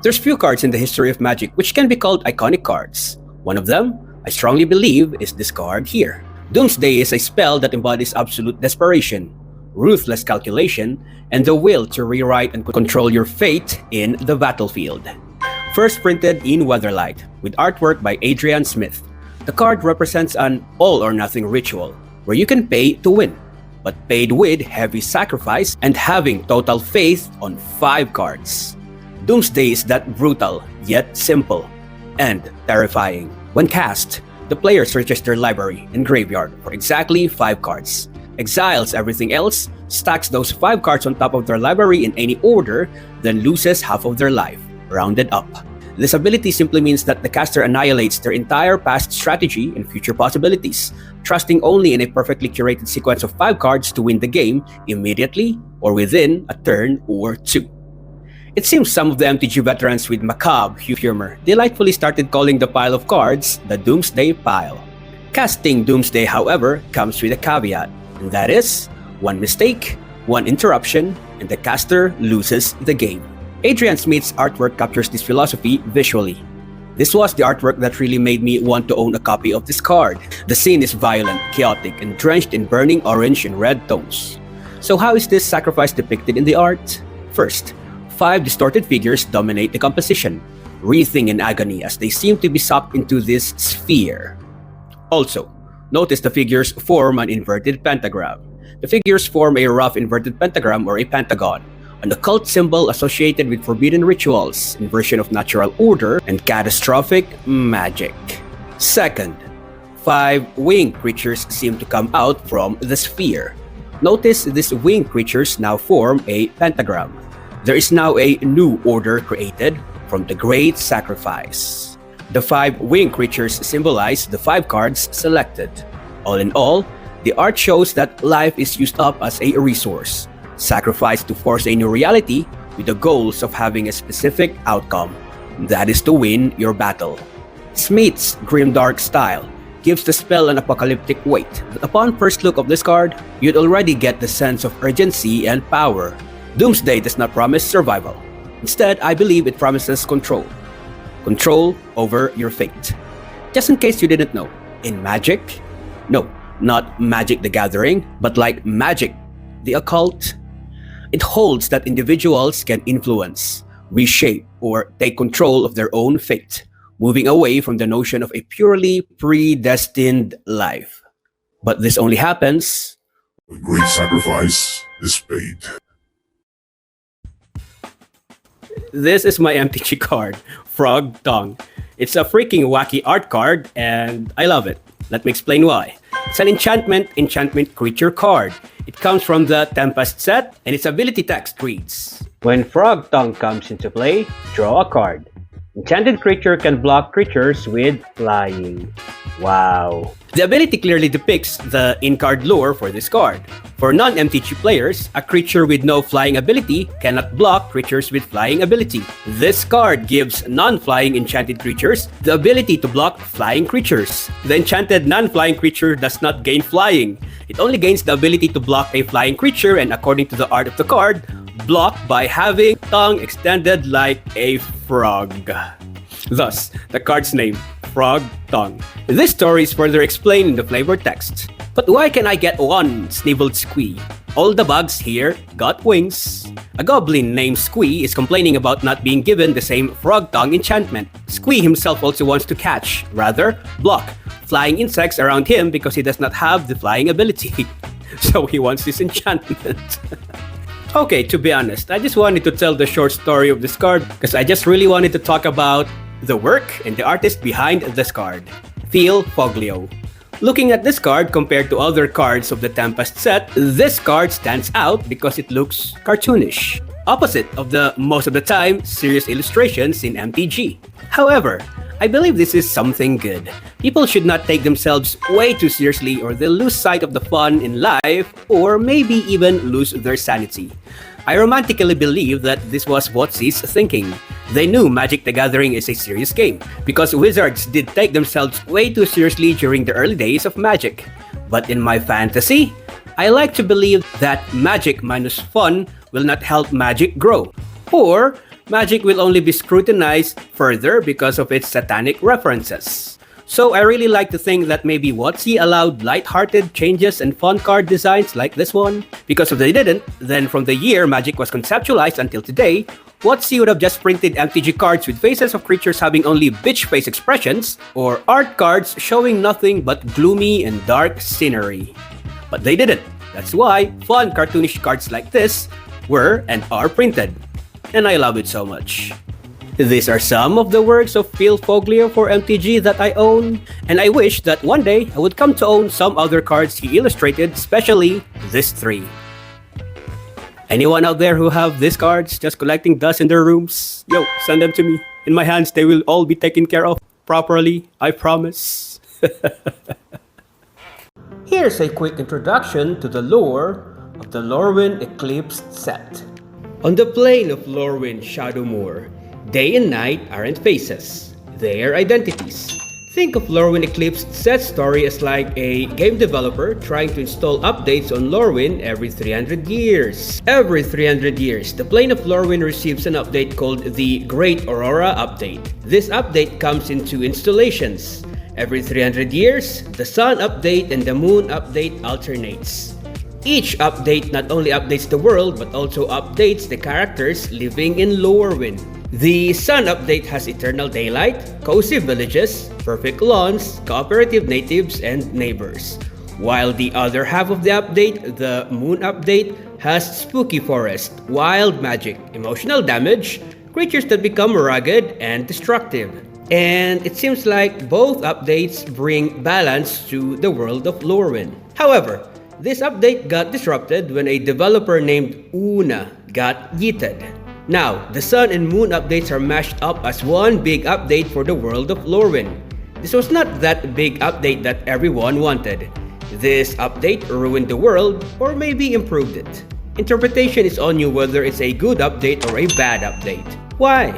There's few cards in the history of Magic which can be called iconic cards. One of them, I strongly believe, is this card here. Doomsday is a spell that embodies absolute desperation, ruthless calculation, and the will to rewrite and control your fate in the battlefield. First printed in Weatherlight, with artwork by Adrian Smith. The card represents an all-or-nothing ritual, where you can pay to win, but paid with heavy sacrifice and having total faith on 5 cards. Doomsday is that brutal, yet simple, and terrifying. When cast, the player searches their library and graveyard for exactly 5 cards, exiles everything else, stacks those 5 cards on top of their library in any order, then loses half of their life, rounded up. This ability simply means that the caster annihilates their entire past strategy and future possibilities, trusting only in a perfectly curated sequence of 5 cards to win the game immediately or within a turn or 2. It seems some of the MTG veterans with macabre humor delightfully started calling the pile of cards the Doomsday Pile. Casting Doomsday, however, comes with a caveat, and that is, one mistake, one interruption, and the caster loses the game. Adrian Smith's artwork captures this philosophy visually. This was the artwork that really made me want to own a copy of this card. The scene is violent, chaotic, and drenched in burning orange and red tones. So how is this sacrifice depicted in the art? First, 5 distorted figures dominate the composition, wreathing in agony as they seem to be sucked into this sphere. Also, notice the figures form an inverted pentagram. The figures form a rough inverted pentagram or a pentagon, an occult symbol associated with forbidden rituals, inversion of natural order, and catastrophic magic. Second, 5 winged creatures seem to come out from the sphere. Notice these winged creatures now form a pentagram. There is now a new order created from the Great Sacrifice. The 5 winged creatures symbolize the 5 cards selected. All in all, the art shows that life is used up as a resource, sacrificed to force a new reality with the goals of having a specific outcome. That is to win your battle. Smith's grimdark style gives the spell an apocalyptic weight. Upon first look of this card, you'd already get the sense of urgency and power. Doomsday does not promise survival. Instead, I believe it promises control. Control over your fate. Just in case you didn't know, in Magic, no, not Magic the Gathering, but like Magic the Occult, it holds that individuals can influence, reshape, or take control of their own fate, moving away from the notion of a purely predestined life. But this only happens The great sacrifice is paid. This is my MTG card, Frog Tongue. It's a freaking wacky art card, and I love it. Let me explain why. It's an enchantment creature card. It comes from the Tempest set, and its ability text reads, when Frog Tongue comes into play, draw a card. Enchanted creature can block creatures with flying. Wow. The ability clearly depicts the in-card lore for this card. For non-MTG players, a creature with no flying ability cannot block creatures with flying ability. This card gives non-flying enchanted creatures the ability to block flying creatures. The enchanted non-flying creature does not gain flying. It only gains the ability to block a flying creature, and according to the art of the card, block by having tongue extended like a frog. Thus, the card's name, Frog Tongue. This story is further explained in the flavor text. But why can I get one sniveled Squee? All the bugs here got wings. A goblin named Squee is complaining about not being given the same Frog Tongue enchantment. Squee himself also wants to catch, rather, block, flying insects around him because he does not have the flying ability. So he wants this enchantment. Okay, to be honest, I just wanted to tell the short story of this card because I just really wanted to talk about the work and the artist behind this card, Phil Foglio. Looking at this card compared to other cards of the Tempest set, this card stands out because it looks cartoonish, opposite of the most of the time serious illustrations in MTG. However, I believe this is something good. People should not take themselves way too seriously or they'll lose sight of the fun in life or maybe even lose their sanity. I romantically believe that this was WotC's thinking. They knew Magic the Gathering is a serious game because Wizards did take themselves way too seriously during the early days of Magic. But in my fantasy, I like to believe that Magic minus fun will not help Magic grow. Or Magic will only be scrutinized further because of its satanic references. So I really like to think that maybe WotC allowed light-hearted changes and fun card designs like this one. Because if they didn't, then from the year Magic was conceptualized until today, WotC would have just printed MTG cards with faces of creatures having only bitch face expressions, or art cards showing nothing but gloomy and dark scenery. But they didn't. That's why fun cartoonish cards like this were and are printed. And I love it so much. These are some of the works of Phil Foglio for MTG that I own, and I wish that one day I would come to own some other cards he illustrated, especially these 3. Anyone out there who have these cards just collecting dust in their rooms? Yo, send them to me. In my hands, they will all be taken care of properly, I promise. Here's a quick introduction to the lore of the Lorwyn Eclipse set. On the plane of Lorwyn Shadowmoor, day and night aren't faces, they are identities. Think of Lorwyn Eclipse set's story as like a game developer trying to install updates on Lorwyn every 300 years. Every 300 years, the plane of Lorwyn receives an update called the Great Aurora Update. This update comes in 2 installations. Every 300 years, the Sun Update and the Moon Update alternates. Each update not only updates the world but also updates the characters living in Lorwyn. The Sun Update has eternal daylight, cozy villages, perfect lawns, cooperative natives, and neighbors. While the other half of the update, the Moon Update, has spooky forest, wild magic, emotional damage, creatures that become rugged and destructive. And it seems like both updates bring balance to the world of Lorwyn. However, this update got disrupted when a developer named Una got yeeted. Now, the Sun and Moon updates are mashed up as one big update for the world of Lorwyn. This was not that big update that everyone wanted. This update ruined the world, or maybe improved it. Interpretation is on you whether it's a good update or a bad update. Why?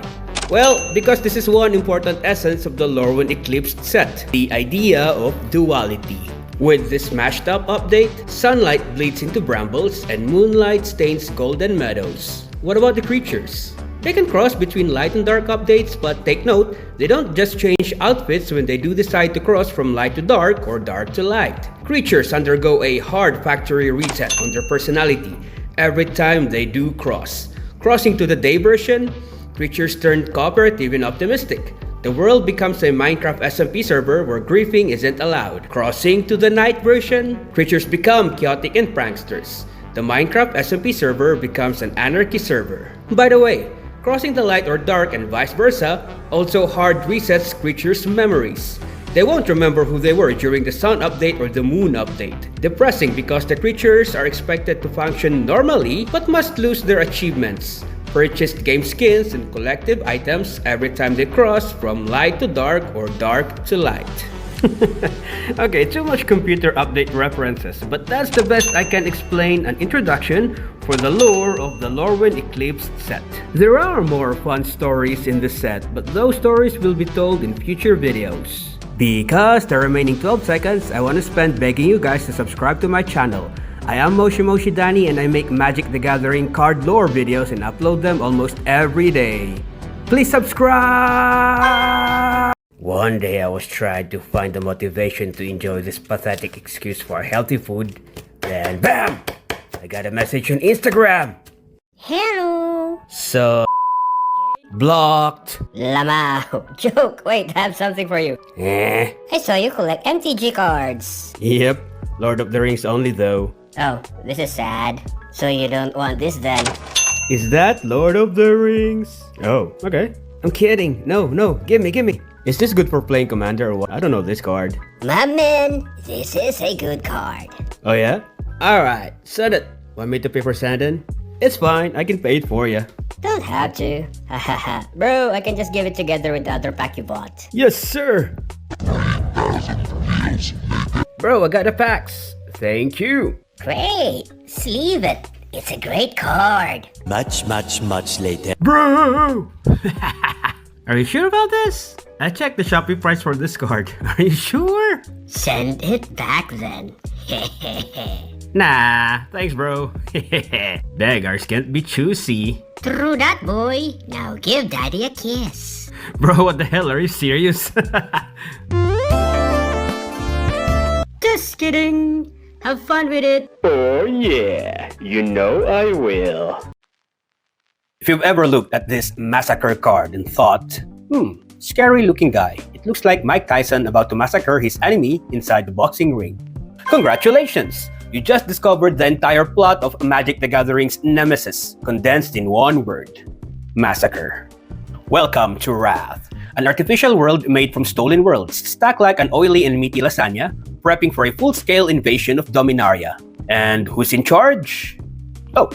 Well, because this is one important essence of the Lorwyn Eclipse set, the idea of duality. With this mashed up update, sunlight bleeds into brambles and moonlight stains golden meadows. What about the creatures? They can cross between light and dark updates, but take note, they don't just change outfits when they do decide to cross from light to dark or dark to light. Creatures undergo a hard factory reset on their personality every time they do cross. Crossing to the day version, creatures turn cooperative and optimistic. The world becomes a Minecraft SMP server where griefing isn't allowed. Crossing to the night version, creatures become chaotic and pranksters. The Minecraft SMP server becomes an anarchy server. By the way, crossing the light or dark and vice versa also hard resets creatures' memories. They won't remember who they were during the Sun update or the Moon update. Depressing because the creatures are expected to function normally but must lose their achievements, purchased game skins, and collective items every time they cross from light to dark or dark to light. Okay, too much computer update references, but that's the best I can explain an introduction for the lore of the Lorwyn Eclipse set. There are more fun stories in the set, but those stories will be told in future videos. Because the remaining 12 seconds, I want to spend begging you guys to subscribe to my channel. I am Moshi Danny and I make Magic the Gathering card lore videos and upload them almost every day. Please subscribe! One day I was trying to find the motivation to enjoy this pathetic excuse for healthy food. Then BAM! I got a message on Instagram. Hello. So blocked. Lamau. Joke. Wait, I have something for you. I saw you collect MTG cards. Yep. Lord of the Rings only though. Oh, this is sad. So you don't want this then? Is that Lord of the Rings? Oh, okay. I'm kidding. No, give me. Is this good for playing Commander or what? I don't know this card. My man, this is a good card. Oh yeah? Alright, send it. Want me to pay for sending? It's fine, I can pay it for you. Don't have to. Hahaha. Bro, I can just give it together with the other pack you bought. Yes, sir! Bro, I got the packs. Thank you. Great. Sleeve it. It's a great card. Much later. Bro! Are you sure about this? I checked the Shopee price for this card. Are you sure? Send it back then. Nah, thanks bro. Beggars can't be choosy. True that, boy. Now give daddy a kiss. Bro, what the hell? Are you serious? Just kidding. Have fun with it. Oh yeah, you know I will. If you've ever looked at this massacre card and thought, scary looking guy. It looks like Mike Tyson about to massacre his enemy inside the boxing ring. Congratulations! You just discovered the entire plot of Magic the Gathering's nemesis, condensed in one word: massacre. Welcome to Wrath, an artificial world made from stolen worlds, stacked like an oily and meaty lasagna, prepping for a full-scale invasion of Dominaria. And who's in charge? Oh,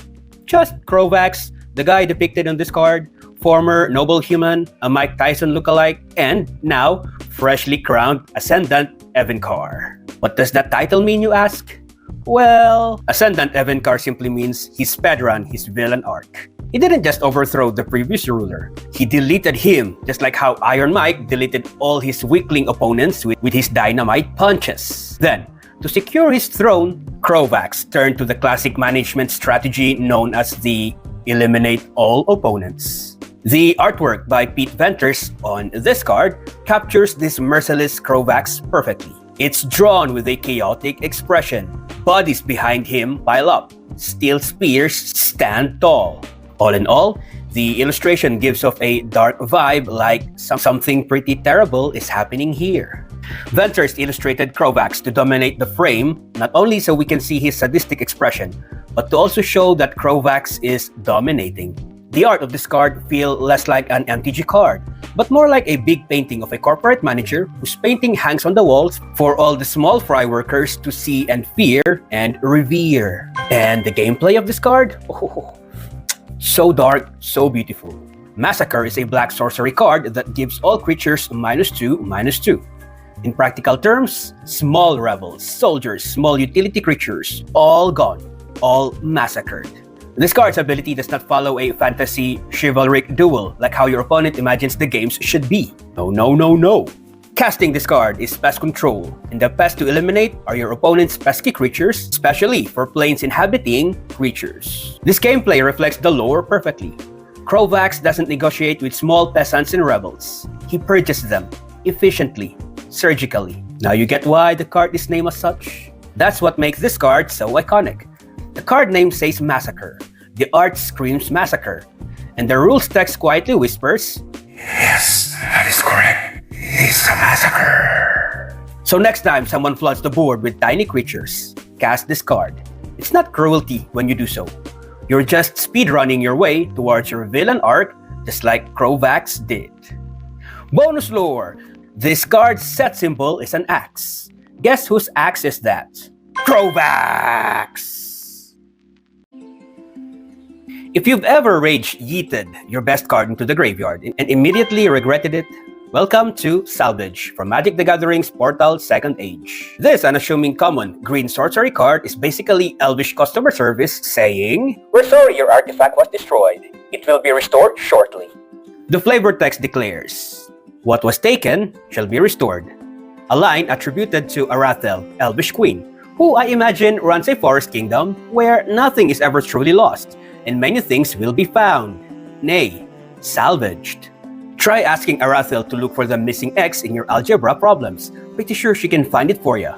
just Krovax, the guy depicted on this card, former noble human, a Mike Tyson lookalike, and now freshly crowned Ascendant Evencar. What does that title mean, you ask? Well, Ascendant Evencar simply means he speedrun his villain arc. He didn't just overthrow the previous ruler, he deleted him, just like how Iron Mike deleted all his weakling opponents with his dynamite punches. Then, to secure his throne, Krovax turned to the classic management strategy known as the eliminate all opponents. The artwork by Pete Venters on this card captures this merciless Krovax perfectly. It's drawn with a chaotic expression. Bodies behind him pile up. Steel spears stand tall. All in all, the illustration gives off a dark vibe like something pretty terrible is happening here. Venters illustrated Krovax to dominate the frame, not only so we can see his sadistic expression, but to also show that Krovax is dominating. The art of this card feels less like an MTG card, but more like a big painting of a corporate manager whose painting hangs on the walls for all the small fry workers to see and fear and revere. And the gameplay of this card? Oh, so dark, so beautiful. Massacre is a black sorcery card that gives all creatures -2/-2. In practical terms, small rebels, soldiers, small utility creatures, all gone, all massacred. This card's ability does not follow a fantasy chivalric duel like how your opponent imagines the games should be. No. Casting this card is pest control, and the pests to eliminate are your opponent's pesky creatures, especially for planes inhabiting creatures. This gameplay reflects the lore perfectly. Krovax doesn't negotiate with small peasants and rebels. He purges them efficiently, surgically. Now you get why the card is named as such? That's what makes this card so iconic. The card name says massacre, the art screams massacre, and the rules text quietly whispers, Yes, that is correct. It's a massacre. So next time someone floods the board with tiny creatures, cast this card. It's not cruelty when you do so. You're just speedrunning your way towards your villain arc, just like Krovax did. Bonus lore! This card's set symbol is an axe. Guess whose axe is that? Krovax! If you've ever rage yeeted your best card into the graveyard and immediately regretted it, welcome to Salvage from Magic the Gathering's Portal 2nd Age. This unassuming common green sorcery card is basically Elvish customer service saying, "We're sorry your artifact was destroyed. It will be restored shortly." The flavor text declares, "What was taken shall be restored." A line attributed to Arathel, Elvish Queen, who I imagine runs a forest kingdom where nothing is ever truly lost, and many things will be found, nay, salvaged. Try asking Arathel to look for the missing X in your algebra problems. Pretty sure she can find it for you.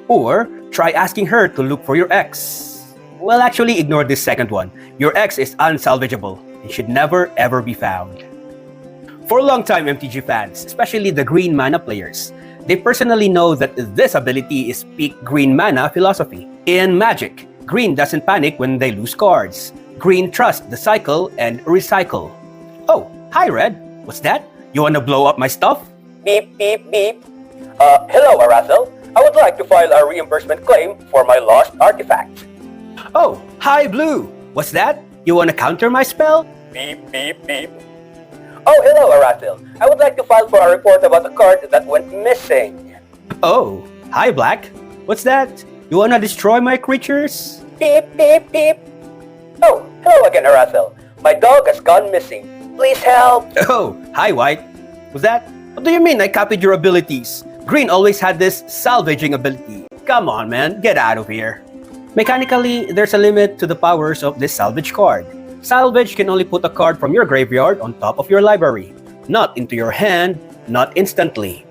Or try asking her to look for your X. Well, actually, ignore this second one. Your X is unsalvageable and should never ever be found. For longtime MTG fans, especially the green mana players, they personally know that this ability is peak green mana philosophy. In Magic, green doesn't panic when they lose cards. Green trusts the cycle and recycle. Oh, hi Red. What's that? You wanna blow up my stuff? Beep, beep, beep. Hello Arathel. I would like to file a reimbursement claim for my lost artifact. Oh, hi Blue. What's that? You wanna counter my spell? Beep, beep, beep. Oh, hello Arathel. I would like to file for a report about a card that went missing. Oh, hi Black. What's that? You wanna destroy my creatures? Beep, beep, beep. Oh, hello again, Arathel. My dog has gone missing. Please help! Oh, hi, White. Was that? What do you mean I copied your abilities? Green always had this salvaging ability. Come on, man. Get out of here. Mechanically, there's a limit to the powers of this salvage card. Salvage can only put a card from your graveyard on top of your library, not into your hand, not instantly.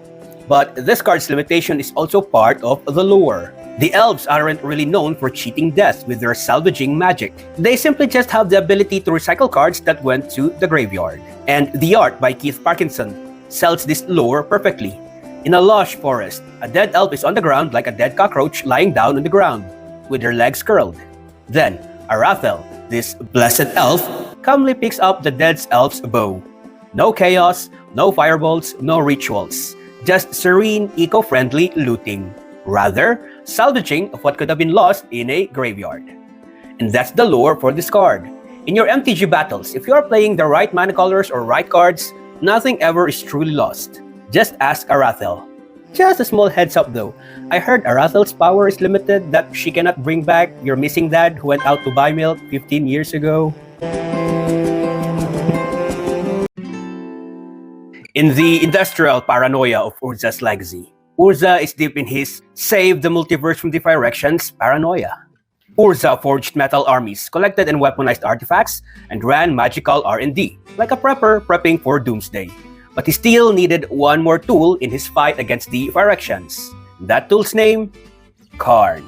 But this card's limitation is also part of the lore. The elves aren't really known for cheating death with their salvaging magic. They simply just have the ability to recycle cards that went to the graveyard. And The Art by Keith Parkinson sells this lore perfectly. In a lush forest, a dead elf is on the ground like a dead cockroach lying down on the ground, with her legs curled. Then, Arathel, this blessed elf, calmly picks up the dead elf's bow. No chaos, no firebolts, no rituals. Just serene, eco-friendly looting. Rather, salvaging of what could have been lost in a graveyard. And that's the lore for this card. In your MTG battles, if you are playing the right mana colors or right cards, nothing ever is truly lost. Just ask Arathel. Just a small heads up though, I heard Arathel's power is limited, that she cannot bring back your missing dad who went out to buy milk 15 years ago. In the industrial paranoia of Urza's legacy, Urza is deep in his save the multiverse from the directions paranoia. Urza forged metal armies, collected and weaponized artifacts, and ran magical R&D, like a prepper prepping for doomsday. But he still needed one more tool in his fight against the Phyrexians. That tool's name? Karn.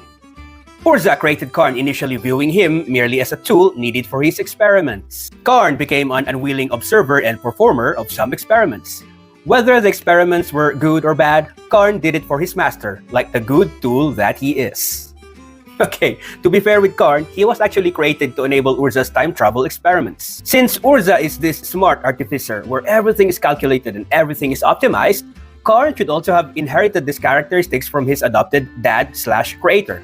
Urza created Karn, initially viewing him merely as a tool needed for his experiments. Karn became an unwilling observer and performer of some experiments. Whether the experiments were good or bad, Karn did it for his master, like the good tool that he is. Okay, to be fair with Karn, he was actually created to enable Urza's time travel experiments. Since Urza is this smart artificer where everything is calculated and everything is optimized, Karn should also have inherited these characteristics from his adopted dad/creator.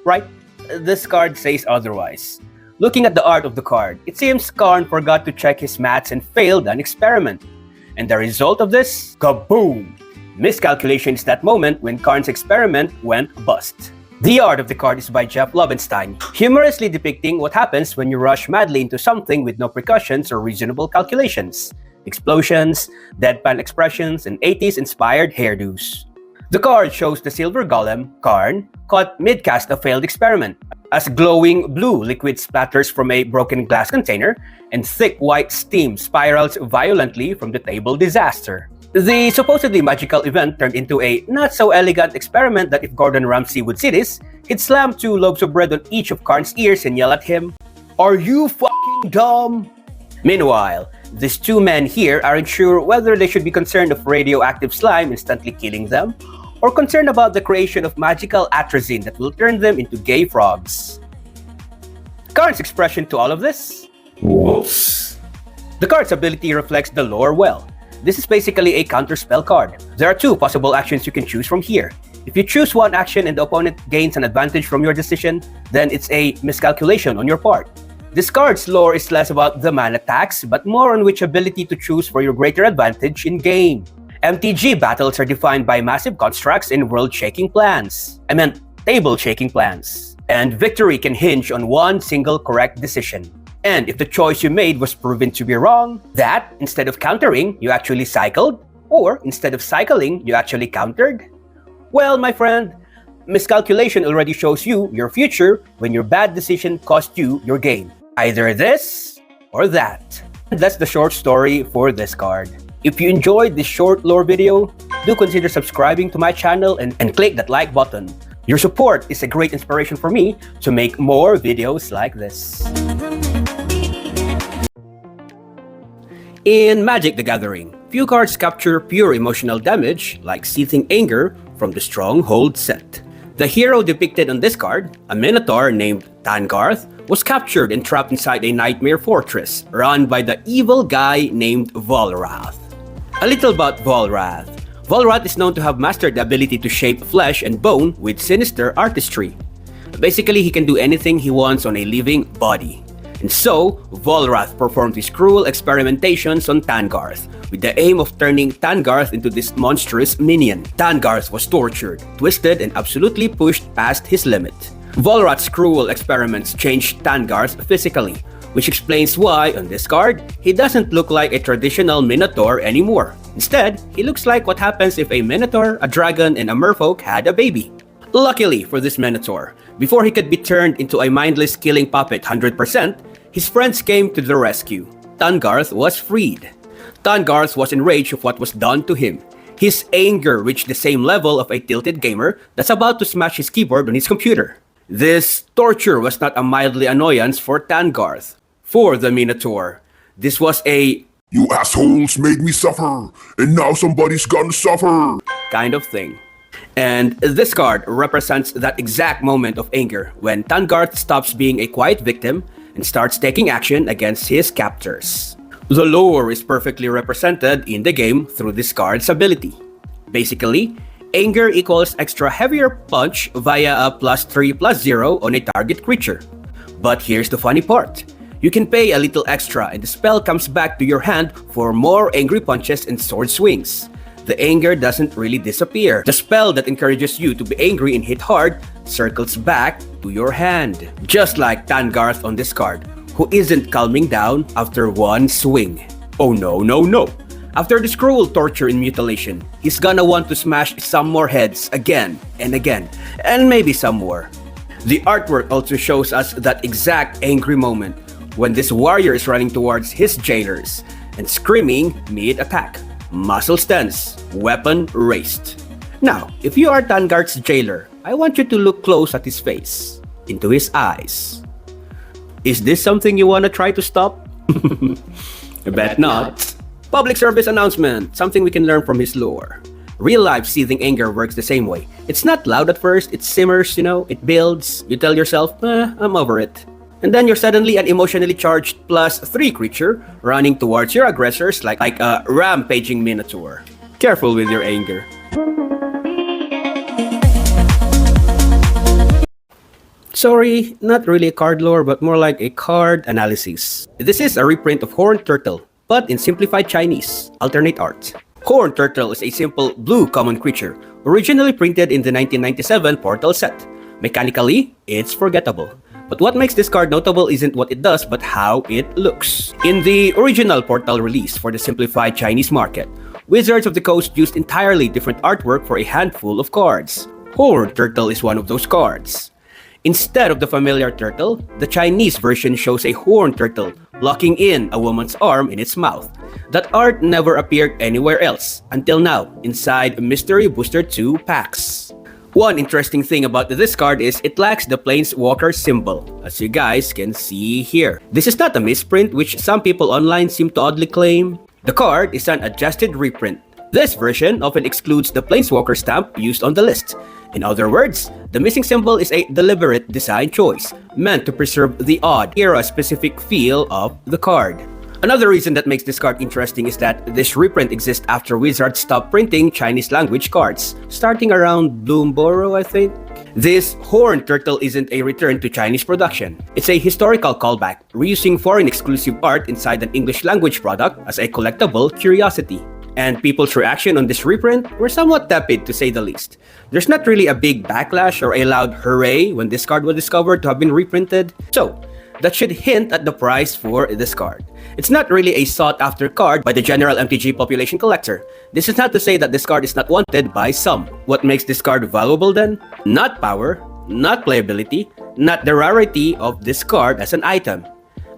Right? This card says otherwise. Looking at the art of the card, it seems Karn forgot to check his maths and failed an experiment. And the result of this? Kaboom! Miscalculation is that moment when Karn's experiment went bust. The art of the card is by Jeff Lobenstein, humorously depicting what happens when you rush madly into something with no precautions or reasonable calculations. Explosions, deadpan expressions, and 80s-inspired hairdos. The card shows the silver golem, Karn, caught mid-cast a failed experiment, as glowing blue liquid splatters from a broken glass container, and thick white steam spirals violently from the table disaster. The supposedly magical event turned into a not-so-elegant experiment that if Gordon Ramsay would see this, he'd slam 2 loaves of bread on each of Karn's ears and yell at him, "Are you fucking dumb?" Meanwhile, these 2 men here aren't sure whether they should be concerned of radioactive slime instantly killing them, or concerned about the creation of magical atrazine that will turn them into gay frogs. Karn's expression to all of this? Whoops. The card's ability reflects the lore well. This is basically a counterspell card. There are 2 possible actions you can choose from here. If you choose one action and the opponent gains an advantage from your decision, then it's a miscalculation on your part. This card's lore is less about the mana tax, but more on which ability to choose for your greater advantage in game. MTG battles are defined by massive constructs and world-shaking plans. I meant table-shaking plans. And victory can hinge on one single correct decision. And if the choice you made was proven to be wrong, that, instead of countering, you actually cycled, or instead of cycling, you actually countered? Well, my friend, miscalculation already shows you your future when your bad decision cost you your game. Either this or that. And that's the short story for this card. If you enjoyed this short lore video, do consider subscribing to my channel and click that like button. Your support is a great inspiration for me to make more videos like this. In Magic the Gathering, few cards capture pure emotional damage like Seething Anger from the Stronghold set. The hero depicted on this card, a Minotaur named Tangarth, was captured and trapped inside a nightmare fortress run by the evil guy named Volrath. A little about Volrath. Volrath is known to have mastered the ability to shape flesh and bone with sinister artistry. Basically, he can do anything he wants on a living body. And so, Volrath performed his cruel experimentations on Tangarth, with the aim of turning Tangarth into this monstrous minion. Tangarth was tortured, twisted, and absolutely pushed past his limit. Volrath's cruel experiments changed Tangarth physically, which explains why, on this card, he doesn't look like a traditional Minotaur anymore. Instead, he looks like what happens if a Minotaur, a dragon, and a merfolk had a baby. Luckily for this Minotaur, before he could be turned into a mindless killing puppet 100%, his friends came to the rescue. Tangarth was freed. Tangarth was enraged of what was done to him. His anger reached the same level of a tilted gamer that's about to smash his keyboard on his computer. This torture was not a mildly annoyance for Tangarth. For the Minotaur, this was a You assholes made me suffer, and now somebody's gonna suffer. kind of thing. And this card represents that exact moment of anger when Tangarth stops being a quiet victim and starts taking action against his captors. The lore is perfectly represented in the game through this card's ability. Basically, anger equals extra heavier punch via a +3/+0 on a target creature. But here's the funny part. You can pay a little extra and the spell comes back to your hand for more angry punches and sword swings. The anger doesn't really disappear. The spell that encourages you to be angry and hit hard circles back to your hand. Just like Tangarth on this card, who isn't calming down after one swing. Oh no, no, no. After this cruel torture and mutilation, he's gonna want to smash some more heads again and again, and maybe some more. The artwork also shows us that exact angry moment when this warrior is running towards his jailers and screaming mid-attack. Muscles tense, weapon raised. Now, if you are Tangarth's jailer, I want you to look close at his face, into his eyes. Is this something you want to try to stop? I bet not. Public service announcement, something we can learn from his lore. Real-life seething anger works the same way. It's not loud at first, it simmers, it builds. You tell yourself, I'm over it. And then you're suddenly an emotionally charged +3 creature running towards your aggressors like a rampaging minotaur. Careful with your anger. Sorry, not really a card lore, but more like a card analysis. This is a reprint of Horned Turtle, but in simplified Chinese, alternate art. Horned Turtle is a simple blue common creature, originally printed in the 1997 Portal set. Mechanically, it's forgettable. But what makes this card notable isn't what it does, but how it looks. In the original Portal release for the simplified Chinese market, Wizards of the Coast used entirely different artwork for a handful of cards. Horned Turtle is one of those cards. Instead of the familiar turtle, the Chinese version shows a horned turtle locking in a woman's arm in its mouth. That art never appeared anywhere else, until now, inside Mystery Booster 2 packs. One interesting thing about this card is it lacks the Planeswalker symbol, as you guys can see here. This is not a misprint, which some people online seem to oddly claim. The card is an adjusted reprint. This version often excludes the Planeswalker stamp used on the list. In other words, the missing symbol is a deliberate design choice, meant to preserve the odd, era-specific feel of the card. Another reason that makes this card interesting is that this reprint exists after Wizards stopped printing Chinese language cards, starting around Bloomborough, I think. This Horned Turtle isn't a return to Chinese production. It's a historical callback, reusing foreign exclusive art inside an English language product as a collectible curiosity. And people's reaction on this reprint were somewhat tepid to say the least. There's not really a big backlash or a loud hooray when this card was discovered to have been reprinted. So, that should hint at the price for this card. It's not really a sought-after card by the general MTG population collector. This is not to say that this card is not wanted by some. What makes this card valuable then? Not power, not playability, not the rarity of this card as an item.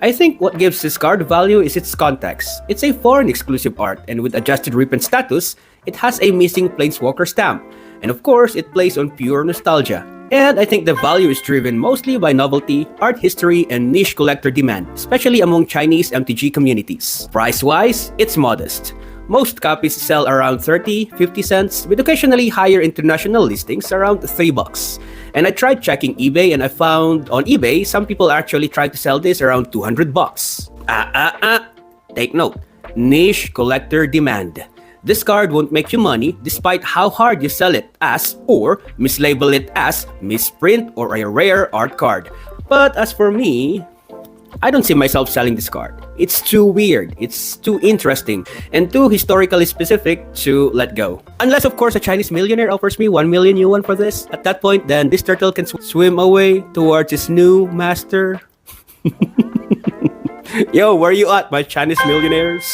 I think what gives this card value is its context. It's a foreign exclusive art, and with adjusted reprint status, it has a missing Planeswalker stamp. And of course, it plays on pure nostalgia. And I think the value is driven mostly by novelty, art history, and niche collector demand, especially among Chinese MTG communities. Price-wise, it's modest. Most copies sell around 30-50 cents, with occasionally higher international listings around $3. And I tried checking eBay and I found on eBay some people actually tried to sell this around $200. Take note, niche collector demand. This card won't make you money despite how hard you sell it as or mislabel it as misprint or a rare art card. But as for me, I don't see myself selling this card. It's too weird, it's too interesting, and too historically specific to let go. Unless of course a Chinese millionaire offers me 1 million yuan for this. At that point, then this turtle can swim away towards his new master. Yo, where you at, my Chinese millionaires?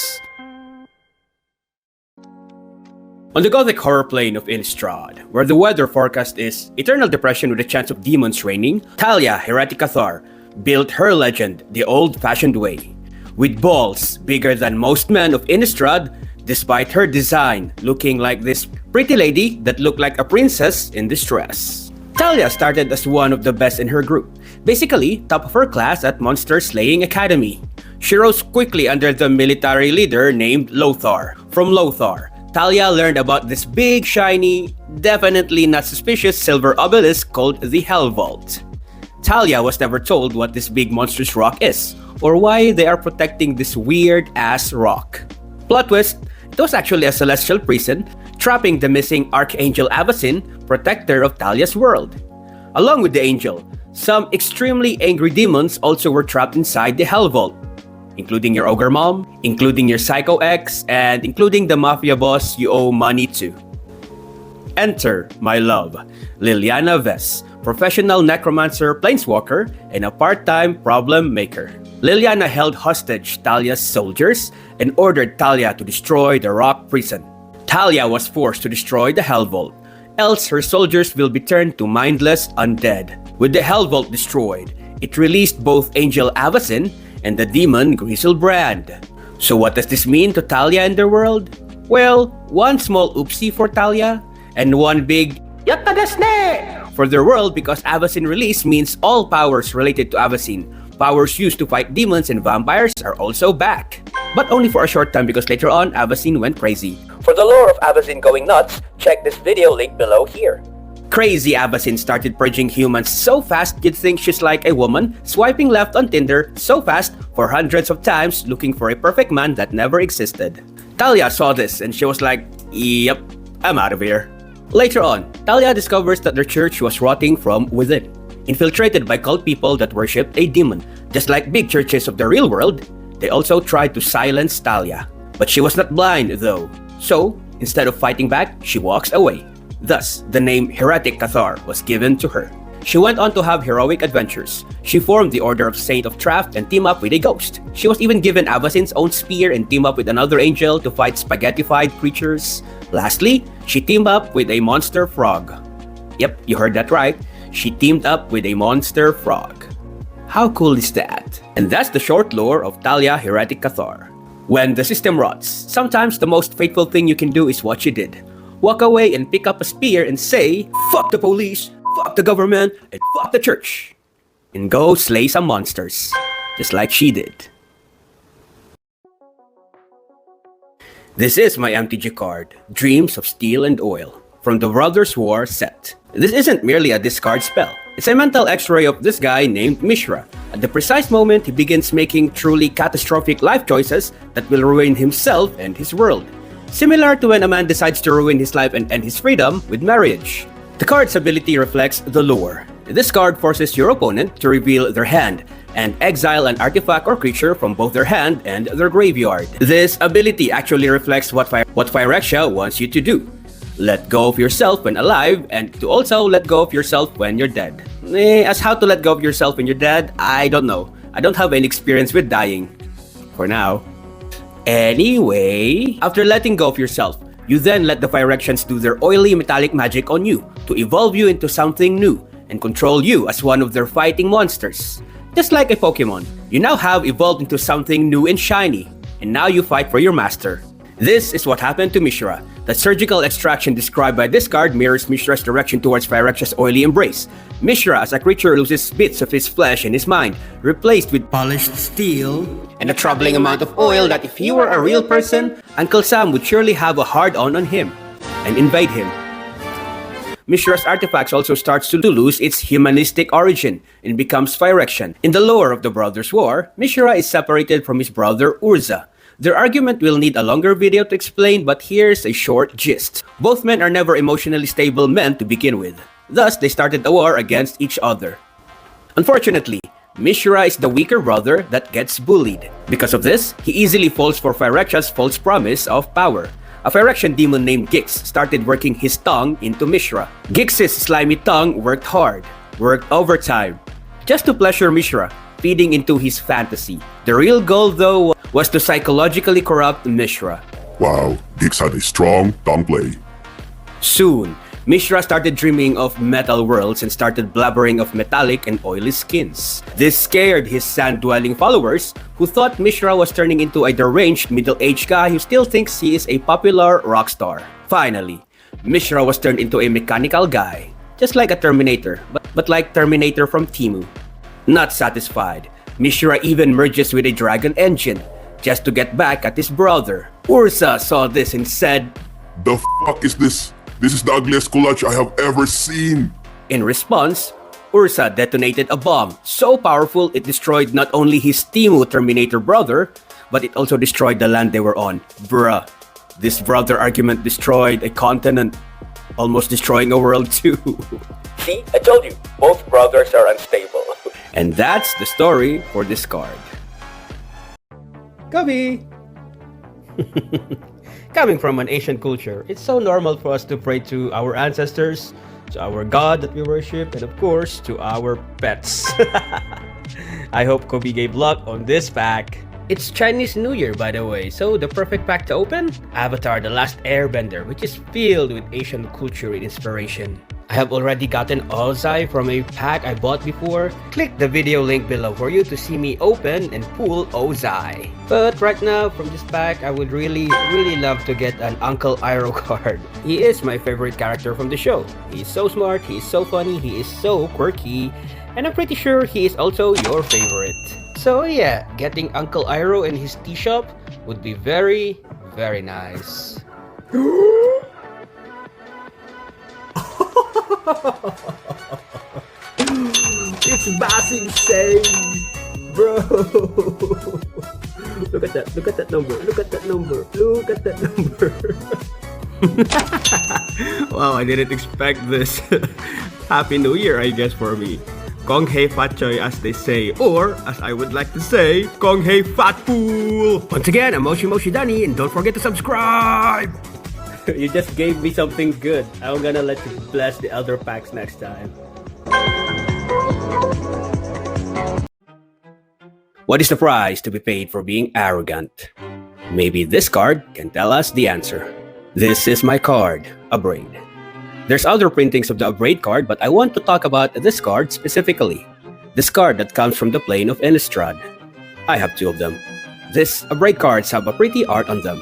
On the gothic horror plane of Innistrad, where the weather forecast is eternal depression with a chance of demons raining, Talia Heretica Thar built her legend the old-fashioned way, with balls bigger than most men of Innistrad, despite her design looking like this pretty lady that looked like a princess in distress. Talia started as one of the best in her group, basically top of her class at Monster Slaying Academy. She rose quickly under the military leader named Lothar. From Lothar, Talia learned about this big, shiny, definitely not suspicious silver obelisk called the Hell Vault. Talia was never told what this big monstrous rock is, or why they are protecting this weird-ass rock. Plot twist, it was actually a celestial prison, trapping the missing Archangel Avacyn, protector of Talia's world. Along with the angel, some extremely angry demons also were trapped inside the Hell Vault, including your ogre mom, including your psycho ex, and including the mafia boss you owe money to. Enter, my love, Liliana Vess, professional necromancer, planeswalker, and a part-time problem maker. Liliana held hostage Talia's soldiers and ordered Talia to destroy the rock prison. Talia was forced to destroy the Hell Vault, else her soldiers will be turned to mindless undead. With the Hell Vault destroyed, it released both Angel Avacyn and the demon Griselbrand. So what does this mean to Talia and the world? Well, one small oopsie for Talia, and one big yatta desne for their world, because Avacyn release means all powers related to Avacyn, powers used to fight demons and vampires, are also back. But only for a short time, because later on, Avacyn went crazy. For the lore of Avacyn going nuts, check this video link below here. Crazy Avacyn started purging humans so fast you'd think she's like a woman swiping left on Tinder so fast for hundreds of times looking for a perfect man that never existed. Talia saw this and she was like, yep, I'm out of here. Later on, Talia discovers that their church was rotting from within, infiltrated by cult people that worshipped a demon. Just like big churches of the real world, they also tried to silence Talia. But she was not blind though, so instead of fighting back, she walks away. Thus, the name Heretic Cathar was given to her. She went on to have heroic adventures. She formed the Order of Saint of Traft and teamed up with a ghost. She was even given Avacyn's own spear and teamed up with another angel to fight spaghettified creatures. Lastly, she teamed up with a monster frog. Yep, you heard that right. She teamed up with a monster frog. How cool is that? And that's the short lore of Talia Heretic Cathar. When the system rots, sometimes the most faithful thing you can do is what you did. Walk away and pick up a spear and say, fuck the police, fuck the government, and fuck the church. And go slay some monsters, just like she did. This is my MTG card, Dreams of Steel and Oil, from the Brothers War set. This isn't merely a discard spell. It's a mental x-ray of this guy named Mishra. At the precise moment he begins making truly catastrophic life choices that will ruin himself and his world. Similar to when a man decides to ruin his life and end his freedom with marriage. The card's ability reflects the lore. This card forces your opponent to reveal their hand and exile an artifact or creature from both their hand and their graveyard. This ability actually reflects what Phyrexia wants you to do. Let go of yourself when alive, and to also let go of yourself when you're dead. As how to let go of yourself when you're dead, I don't know. I don't have any experience with dying. For now. Anyway, after letting go of yourself, you then let the Phyrexians do their oily metallic magic on you to evolve you into something new and control you as one of their fighting monsters. Just like a Pokemon, you now have evolved into something new and shiny, and now you fight for your master. This is what happened to Mishra. The surgical extraction described by this card mirrors Mishra's direction towards Phyrexia's oily embrace. Mishra as a creature loses bits of his flesh and his mind, replaced with polished steel and a troubling amount of oil that if he were a real person, Uncle Sam would surely have a hard-on on him and invade him. Mishra's artifacts also starts to lose its humanistic origin and becomes Phyrexian. In the lore of the Brothers' War, Mishra is separated from his brother Urza. Their argument will need a longer video to explain, but here's a short gist. Both men are never emotionally stable men to begin with. Thus, they started a war against each other. Unfortunately, Mishra is the weaker brother that gets bullied. Because of this, he easily falls for Phyrexia's false promise of power. A Phyrexian demon named Gix started working his tongue into Mishra. Gix's slimy tongue worked hard, worked overtime, just to pleasure Mishra, feeding into his fantasy. The real goal, though, was to psychologically corrupt Mishra. Wow, Gix had a strong tongue play. Soon, Mishra started dreaming of metal worlds and started blabbering of metallic and oily skins. This scared his sand-dwelling followers, who thought Mishra was turning into a deranged middle-aged guy who still thinks he is a popular rock star. Finally, Mishra was turned into a mechanical guy, just like a Terminator, but like Terminator from Temu. Not satisfied, Mishra even merges with a dragon engine, just to get back at his brother. Ursa saw this and said, The fuck is this? This is the ugliest collage I have ever seen. In response, Ursa detonated a bomb so powerful it destroyed not only his Temu Terminator brother, but it also destroyed the land they were on. Bruh, this brother argument destroyed a continent, almost destroying a world too. See, I told you, both brothers are unstable. And that's the story for this card. Gabi! Coming from an Asian culture, it's so normal for us to pray to our ancestors, to our god that we worship, and of course, to our pets. I hope Kobe gave luck on this pack. It's Chinese New Year, by the way, so the perfect pack to open? Avatar: The Last Airbender, which is filled with Asian culture and inspiration. I have already gotten Ozai from a pack I bought before. Click the video link below for you to see me open and pull Ozai. But right now, from this pack, I would really love to get an Uncle Iroh card. He is my favorite character from the show. He is so smart, he is so funny, he is so quirky, and I'm pretty sure he is also your favorite. So yeah, getting Uncle Iroh in his tea shop would be very nice. It's Basing Sage, bro. Look at that number. Wow, I didn't expect this. Happy New Year, I guess, for me. Kong Hei Fat Choy, as they say, or as I would like to say, Kong Hei Fat Fool. Once again, I'm Moshi Danny, and don't forget to subscribe. You just gave me something good. I'm gonna let you bless the other packs next time. What is the price to be paid for being arrogant? Maybe this card can tell us the answer. This is my card, Abrade. There's other printings of the Abrade card, but I want to talk about this card specifically. This card that comes from the plane of Innistrad. I have two of them. These Abrade cards have a pretty art on them.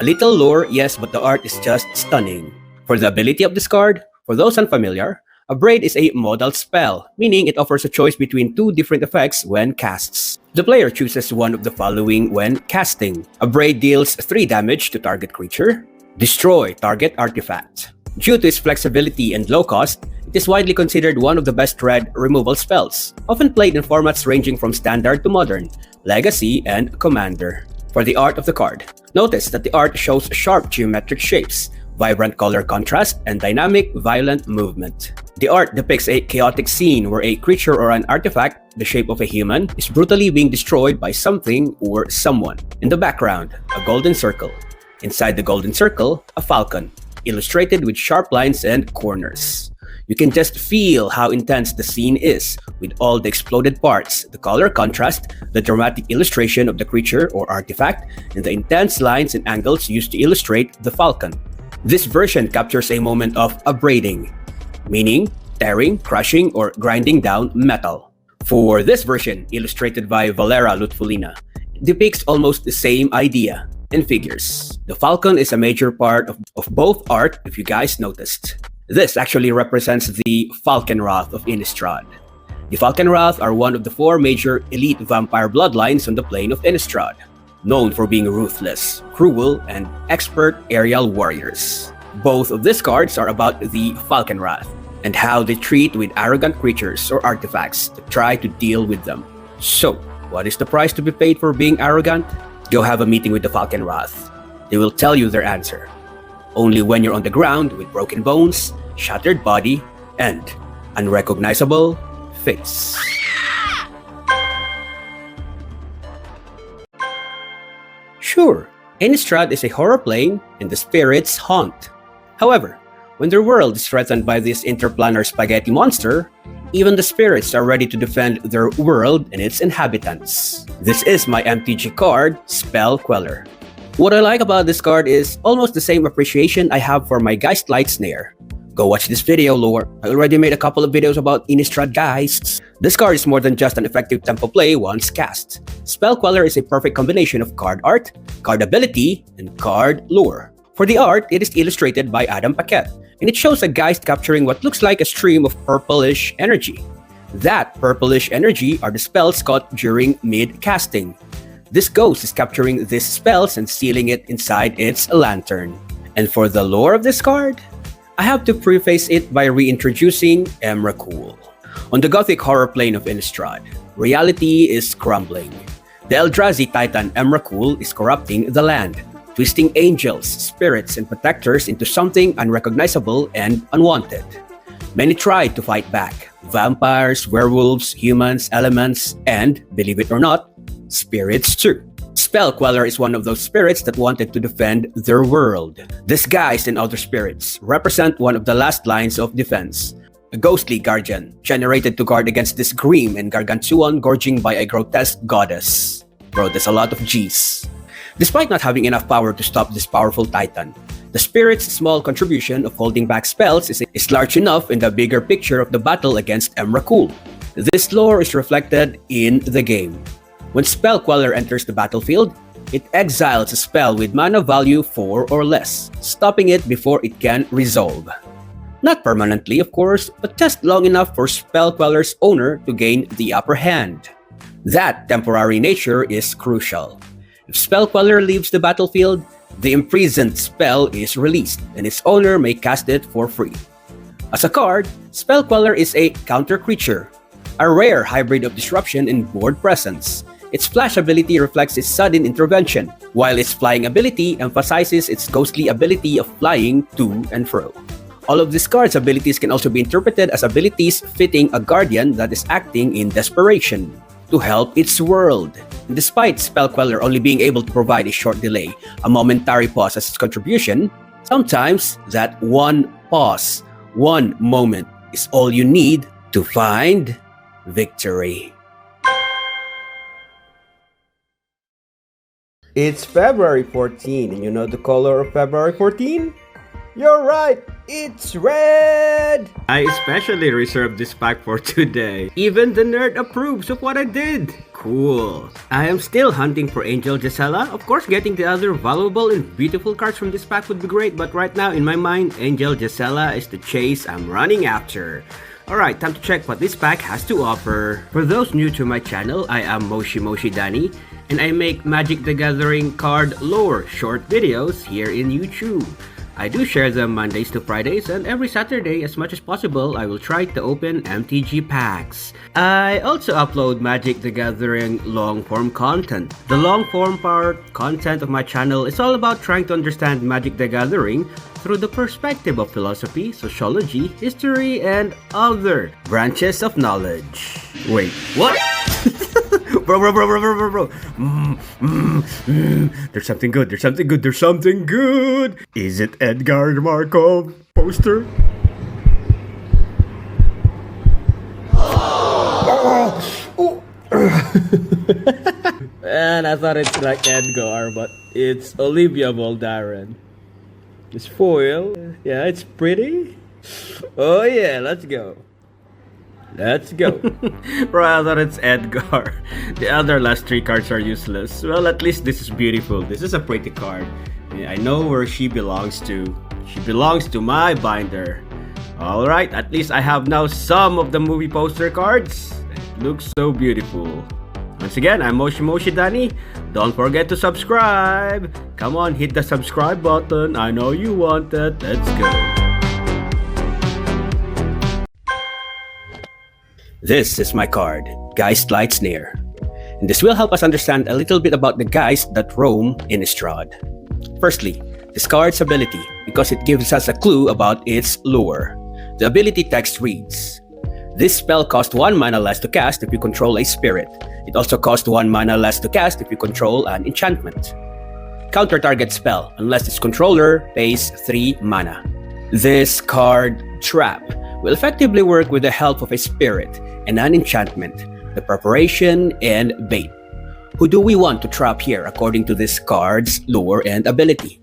A little lore, yes, but the art is just stunning. For the ability of this card, for those unfamiliar, Abrade is a modal spell, meaning it offers a choice between two different effects when casts. The player chooses one of the following when casting. Abrade deals 3 damage to target creature. Destroy target artifact. Due to its flexibility and low cost, it is widely considered one of the best red removal spells, often played in formats ranging from Standard to Modern, Legacy, and Commander. For the art of the card, notice that the art shows sharp geometric shapes, vibrant color contrast, and dynamic, violent movement. The art depicts a chaotic scene where a creature or an artifact, the shape of a human, is brutally being destroyed by something or someone. In the background, a golden circle. Inside the golden circle, a falcon, illustrated with sharp lines and corners. You can just feel how intense the scene is, with all the exploded parts, the color contrast, the dramatic illustration of the creature or artifact, and the intense lines and angles used to illustrate the falcon. This version captures a moment of abrading, meaning tearing, crushing, or grinding down metal. For this version, illustrated by Valera Lutfulina, depicts almost the same idea in figures. The falcon is a major part of both art, if you guys noticed. This actually represents the Falkenrath of Innistrad. The Falkenrath are one of the 4 major elite vampire bloodlines on the plane of Innistrad, known for being ruthless, cruel, and expert aerial warriors. Both of these cards are about the Falkenrath and how they treat with arrogant creatures or artifacts to try to deal with them. So, what is the price to be paid for being arrogant? Go have a meeting with the Falkenrath. They will tell you their answer. Only when you're on the ground with broken bones, shattered body, and unrecognizable face. Sure, Innistrad is a horror plane and the spirits haunt. However, when their world is threatened by this interplanar spaghetti monster, even the spirits are ready to defend their world and its inhabitants. This is my MTG card, Spell Queller. What I like about this card is almost the same appreciation I have for my Geistlight Snare. Go watch this video, lore. I already made a couple of videos about Innistrad, guys. This card is more than just an effective tempo play once cast. Spell Queller is a perfect combination of card art, card ability, and card lore. For the art, it is illustrated by Adam Paquette, and it shows a Geist capturing what looks like a stream of purplish energy. That purplish energy are the spells caught during mid-casting. This ghost is capturing these spells and sealing it inside its lantern. And for the lore of this card, I have to preface it by reintroducing Emrakul. On the gothic horror plane of Innistrad, reality is crumbling. The Eldrazi titan Emrakul is corrupting the land, twisting angels, spirits, and protectors into something unrecognizable and unwanted. Many tried to fight back: vampires, werewolves, humans, elements, and, believe it or not, spirits too. Spell Queller is one of those spirits that wanted to defend their world. This Geist and other spirits represent one of the last lines of defense. A ghostly guardian, generated to guard against this grim and gargantuan gorging by a grotesque goddess. Bro, there's a lot of G's. Despite not having enough power to stop this powerful titan, the spirit's small contribution of holding back spells is large enough in the bigger picture of the battle against Emrakul. This lore is reflected in the game. When Spell Queller enters the battlefield, it exiles a spell with mana value 4 or less, stopping it before it can resolve. Not permanently, of course, but just long enough for Spell Queller's owner to gain the upper hand. That temporary nature is crucial. If Spell Queller leaves the battlefield, the imprisoned spell is released, and its owner may cast it for free. As a card, Spell Queller is a counter creature, a rare hybrid of disruption and board presence. Its flash ability reflects its sudden intervention, while its flying ability emphasizes its ghostly ability of flying to and fro. All of this card's abilities can also be interpreted as abilities fitting a guardian that is acting in desperation to help its world. And despite Spell Queller only being able to provide a short delay, a momentary pause as its contribution, sometimes that one pause, one moment is all you need to find victory. It's February 14, and you know the color of February 14? You're right, it's red! I especially reserved this pack for today. Even the nerd approves of what I did. Cool. I am still hunting for Angel Gisela. Of course, getting the other valuable and beautiful cards from this pack would be great, but right now in my mind, Angel Gisela is the chase I'm running after. Alright, time to check what this pack has to offer. For those new to my channel, I am Moshi Danny, and I make Magic the Gathering Card Lore short videos here in YouTube. I do share them Mondays to Fridays, and every Saturday as much as possible I will try to open MTG packs. I also upload Magic the Gathering long form content. The long form part content of my channel is all about trying to understand Magic the Gathering through the perspective of philosophy, sociology, history, and other branches of knowledge. Wait, what? Bro. There's something good. Is it Edgar Markov poster? And I thought it's like Edgar, but it's Olivia Voldaren. This foil, yeah, it's pretty. Oh yeah, let's go. Bro, I thought it's Edgar. The other last 3 cards are useless. Well, at least this is beautiful. This is a pretty card. Yeah, I know where she belongs to. She belongs to my binder. Alright, at least I have now some of the movie poster cards. It looks so beautiful. Once again, I'm Moshi Danny. Don't forget to subscribe. Come on, hit the subscribe button. I know you want it. Let's go. This is my card, Geist Light Snare. And this will help us understand a little bit about the Geist that roam Innistrad. Firstly, this card's ability, because it gives us a clue about its lore. The ability text reads, this spell costs 1 mana less to cast if you control a spirit. It also costs 1 mana less to cast if you control an enchantment. Counter target spell unless its controller pays 3 mana. This card, Trap, will effectively work with the help of a spirit and an enchantment, the preparation, and bait. Who do we want to trap here according to this card's lore and ability?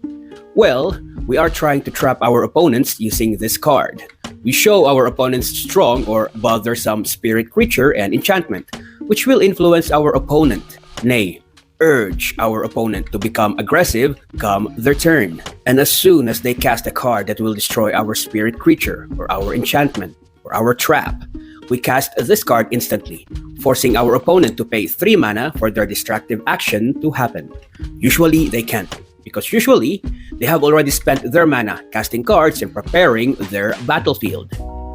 Well, we are trying to trap our opponents using this card. We show our opponents strong or bothersome spirit creature and enchantment, which will influence our opponent, nay, urge our opponent to become aggressive come their turn. And as soon as they cast a card that will destroy our spirit creature or our enchantment or our trap, we cast this card instantly, forcing our opponent to pay 3 mana for their destructive action to happen. Usually they can't, because usually they have already spent their mana casting cards and preparing their battlefield.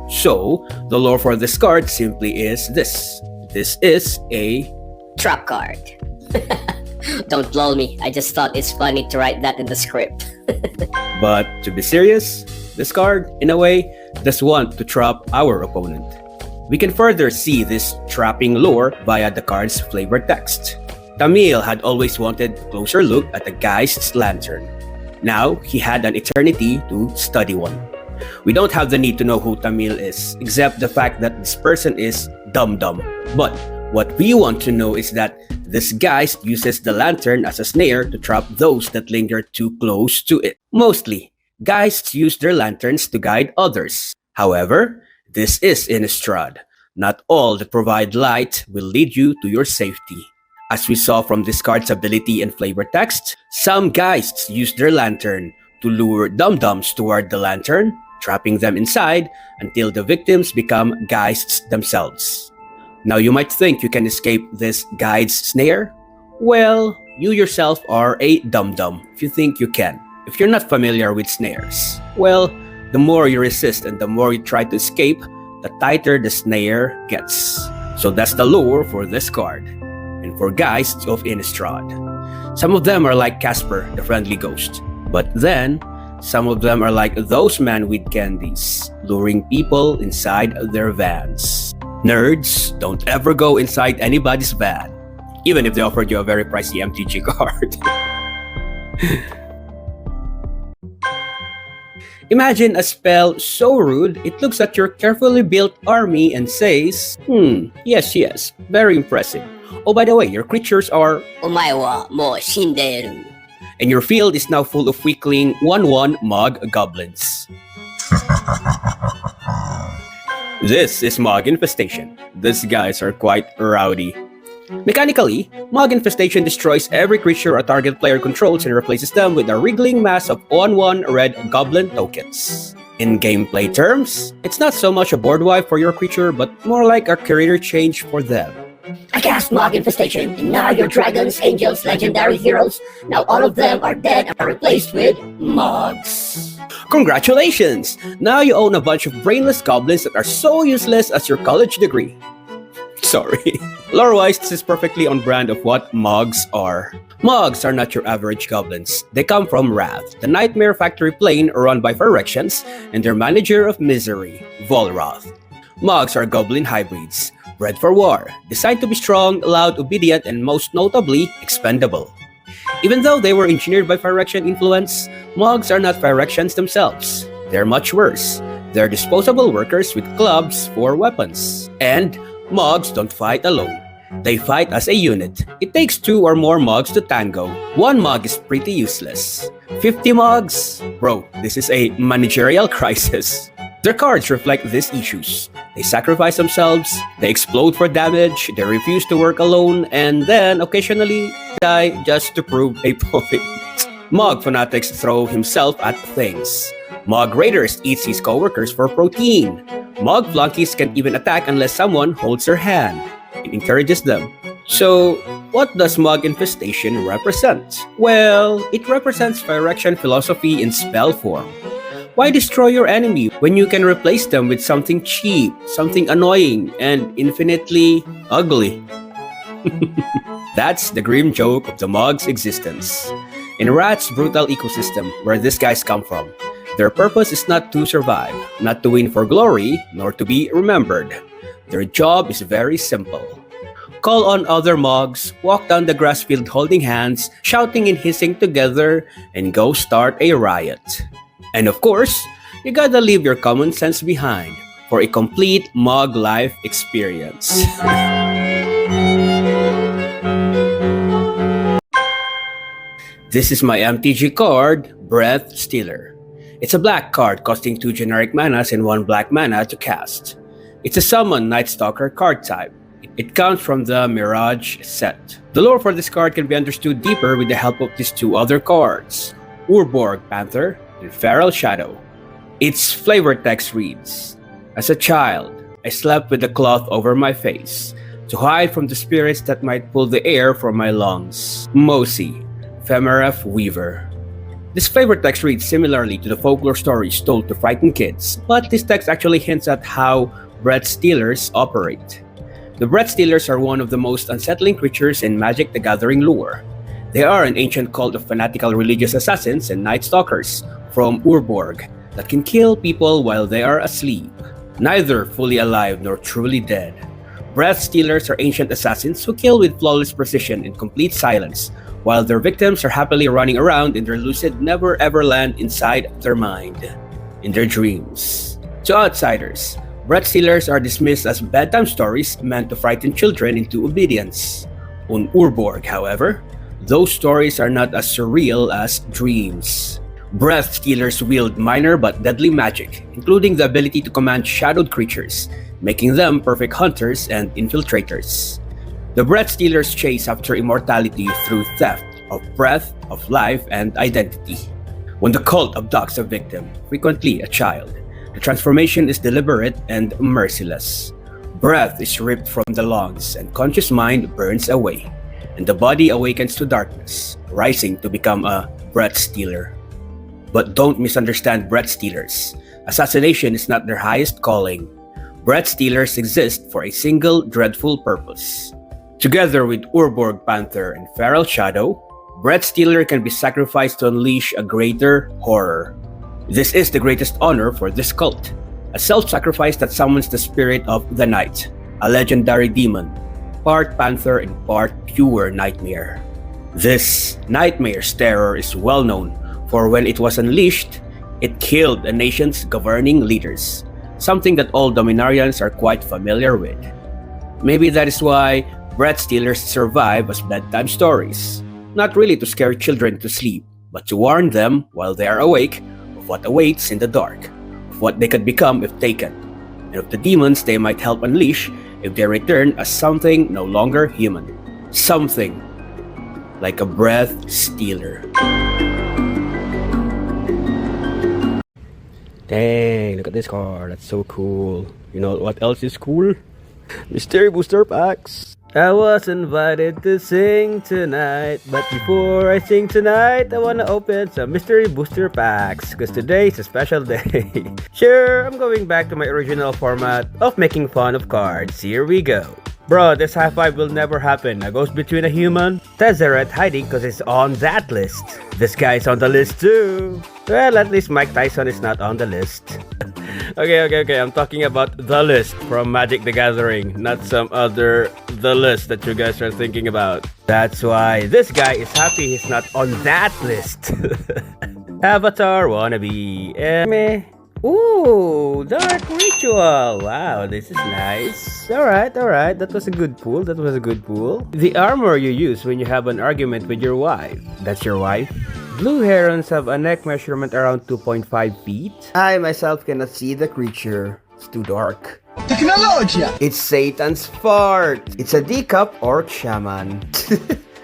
So, the lore for this card simply is this. This is a Trap card. Don't lol me, I just thought it's funny to write that in the script. But to be serious, this card, in a way, does want to trap our opponent. We can further see this trapping lore via the card's flavor text. Tamil had always wanted a closer look at the Geist's lantern. Now, he had an eternity to study one. We don't have the need to know who Tamil is, except the fact that this person is dumb. But what we want to know is that this Geist uses the lantern as a snare to trap those that linger too close to it. Mostly, Geists use their lanterns to guide others. However, this is Innistrad. Not all that provide light will lead you to your safety. As we saw from this card's ability and flavor text, some Geists use their lantern to lure dum-dums toward the lantern, trapping them inside until the victims become Geists themselves. Now you might think you can escape this Guide's snare? Well, you yourself are a dum-dum if you think you can. If you're not familiar with snares, well, the more you resist and the more you try to escape, the tighter the snare gets. So that's the lore for this card. And for Geists of Innistrad. Some of them are like Casper, the friendly ghost. But then, some of them are like those man with candies, luring people inside their vans. Nerds, don't ever go inside anybody's van, even if they offered you a very pricey MTG card. Imagine a spell so rude, it looks at your carefully built army and says, yes, very impressive. Oh, by the way, your creatures are... Omae wa mou shinderu. And your field is now full of weakling 1/1 Mog Goblins. This is Mog Infestation. These guys are quite rowdy. Mechanically, Mog Infestation destroys every creature a target player controls and replaces them with a wriggling mass of 1/1 red goblin tokens. In gameplay terms, it's not so much a board wipe for your creature, but more like a career change for them. I cast Mog Infestation, and now your dragons, angels, legendary heroes, now all of them are dead and are replaced with Mogs. Congratulations! Now you own a bunch of brainless goblins that are so useless as your college degree. Sorry. Lore-wise, this is perfectly on brand of what Mogs are. Mogs are not your average goblins. They come from Wrath, the nightmare factory plane run by Phyrexians, and their manager of misery, Volroth. Mogs are goblin hybrids, bred for war, designed to be strong, loud, obedient, and most notably, expendable. Even though they were engineered by Phyrexian influence, Mogs are not Phyrexians themselves. They're much worse. They're disposable workers with clubs for weapons. And Mogs don't fight alone. They fight as a unit. It takes 2 or more Mogs to tango. 1 Mog is pretty useless. 50 Mogs? Bro, this is a managerial crisis. Their cards reflect these issues. They sacrifice themselves, they explode for damage, they refuse to work alone, and then occasionally die just to prove a point. Mog Fanatics throw himself at things. Mog Raiders eats his coworkers for protein. Mog Flunkies can even attack unless someone holds their hand. It encourages them. So, what does Mog Infestation represent? Well, it represents Phyrexian philosophy in spell form. Why destroy your enemy when you can replace them with something cheap, something annoying, and infinitely ugly? That's the grim joke of the Mog's existence. In Rat's brutal ecosystem, where these guys come from, their purpose is not to survive, not to win for glory, nor to be remembered. Their job is very simple. Call on other Mogs, walk down the grass field holding hands, shouting and hissing together, and go start a riot. And of course, you gotta leave your common sense behind for a complete Mog life experience. This is my MTG card, Breath Stealer. It's a black card costing 2 generic manas and 1 black mana to cast. It's a summon Night Stalker card type. It comes from the Mirage set. The lore for this card can be understood deeper with the help of these 2 other cards, Urborg Panther and Feral Shadow. Its flavor text reads, "As a child, I slept with a cloth over my face to hide from the spirits that might pull the air from my lungs. Mosi, Femeref Weaver." This flavor text reads similarly to the folklore stories told to frighten kids, but this text actually hints at how breath stealers operate. The breath stealers are one of the most unsettling creatures in Magic the Gathering lore. They are an ancient cult of fanatical religious assassins and night stalkers from Urborg that can kill people while they are asleep, neither fully alive nor truly dead. Breath stealers are ancient assassins who kill with flawless precision in complete silence, while their victims are happily running around in their lucid never ever land inside their mind, in their dreams. To outsiders, breath stealers are dismissed as bedtime stories meant to frighten children into obedience. On Urborg, however, those stories are not as surreal as dreams. Breath stealers wield minor but deadly magic, including the ability to command shadowed creatures, making them perfect hunters and infiltrators. The breath stealers chase after immortality through theft of breath, of life, and identity. When the cult abducts a victim, frequently a child, the transformation is deliberate and merciless. Breath is ripped from the lungs and conscious mind burns away, and the body awakens to darkness, rising to become a breath stealer. But don't misunderstand breath stealers. Assassination is not their highest calling. Breath stealers exist for a single dreadful purpose. Together with Urborg Panther and Feral Shadow, Breath Stealer can be sacrificed to unleash a greater horror. This is the greatest honor for this cult, a self-sacrifice that summons the spirit of the night, a legendary demon, part panther and part pure nightmare. This nightmare's terror is well known, for when it was unleashed, it killed a nation's governing leaders, something that all Dominarians are quite familiar with. Maybe that is why Breath Stealers survive as bedtime stories, not really to scare children to sleep, but to warn them while they are awake of what awaits in the dark, of what they could become if taken, and of the demons they might help unleash if they return as something no longer human. Something like a Breath Stealer. Dang, look at this card. That's so cool. You know what else is cool? Mystery booster packs. I was invited to sing tonight, but before I sing tonight, I wanna open some mystery booster packs, cause today is a special day. Sure, I'm going back to my original format of making fun of cards. Here we go. Bro, this high five will never happen. A ghost between a human. Tezzeret hiding cause it's on that list. This guy's on the list too. Well, at least Mike Tyson is not on the list. Okay, I'm talking about the list from Magic the Gathering, not some other the list that you guys are thinking about. That's why this guy is happy he's not on that list. Avatar wannabe. Meh. Ooh, Dark Ritual. Wow, this is nice. Alright. That was a good pull. The armor you use when you have an argument with your wife. That's your wife? Blue herons have a neck measurement around 2.5 feet. I myself cannot see the creature. It's too dark. Technology! It's Satan's fart. It's a decup orc shaman.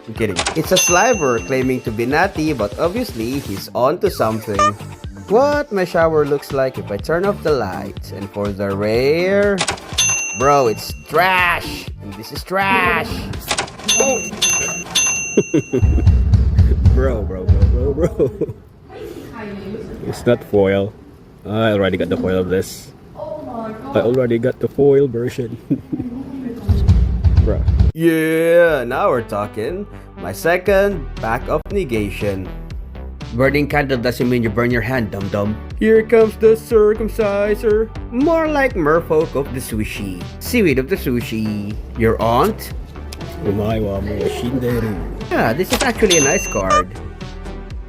I'm kidding. It's a sliver claiming to be natty, but obviously he's on to something. What my shower looks like if I turn off the lights. And for the rare... Bro, it's trash! And this is trash! Bro. It's not foil. I already got the foil of this. I already got the foil version. Bro. Yeah, now we're talking. My second pack of negation. Burning candle doesn't mean you burn your hand, dum-dum. Here comes the circumciser. More like merfolk of the sushi. Seaweed of the sushi. Your aunt? Yeah, this is actually a nice card.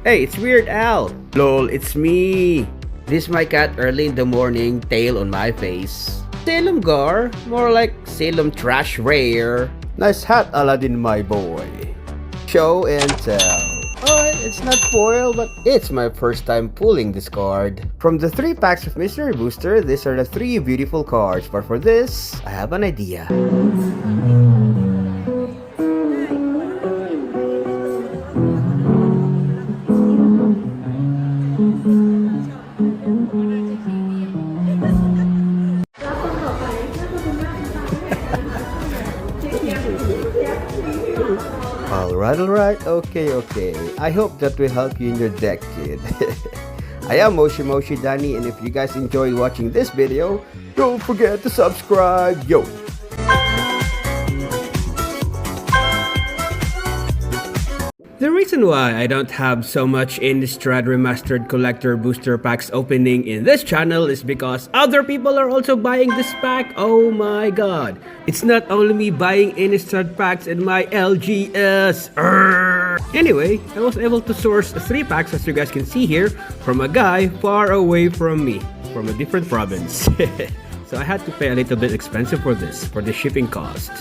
Hey, it's Weird Al. Lol, it's me. This is my cat early in the morning, tail on my face. Salem Gar, more like Salem Trash Rare. Nice hat, Aladdin, my boy. Show and tell. Oh, It's not foil, but it's my first time pulling this card. From the 3 packs of Mystery Booster, these are the 3 beautiful cards. But for this, I have an idea. Alright, okay. I hope that will help you in your deck, kid. I am Moshi Danny, and if you guys enjoyed watching this video, don't forget to subscribe, yo! The reason why I don't have so much Innistrad Remastered Collector Booster Packs opening in this channel is because other people are also buying this pack. Oh my god. It's not only me buying Innistrad packs in my LGS. Anyway, I was able to source 3 packs, as you guys can see here, from a guy far away from me, from a different province. So I had to pay a little bit expensive for this, for the shipping cost.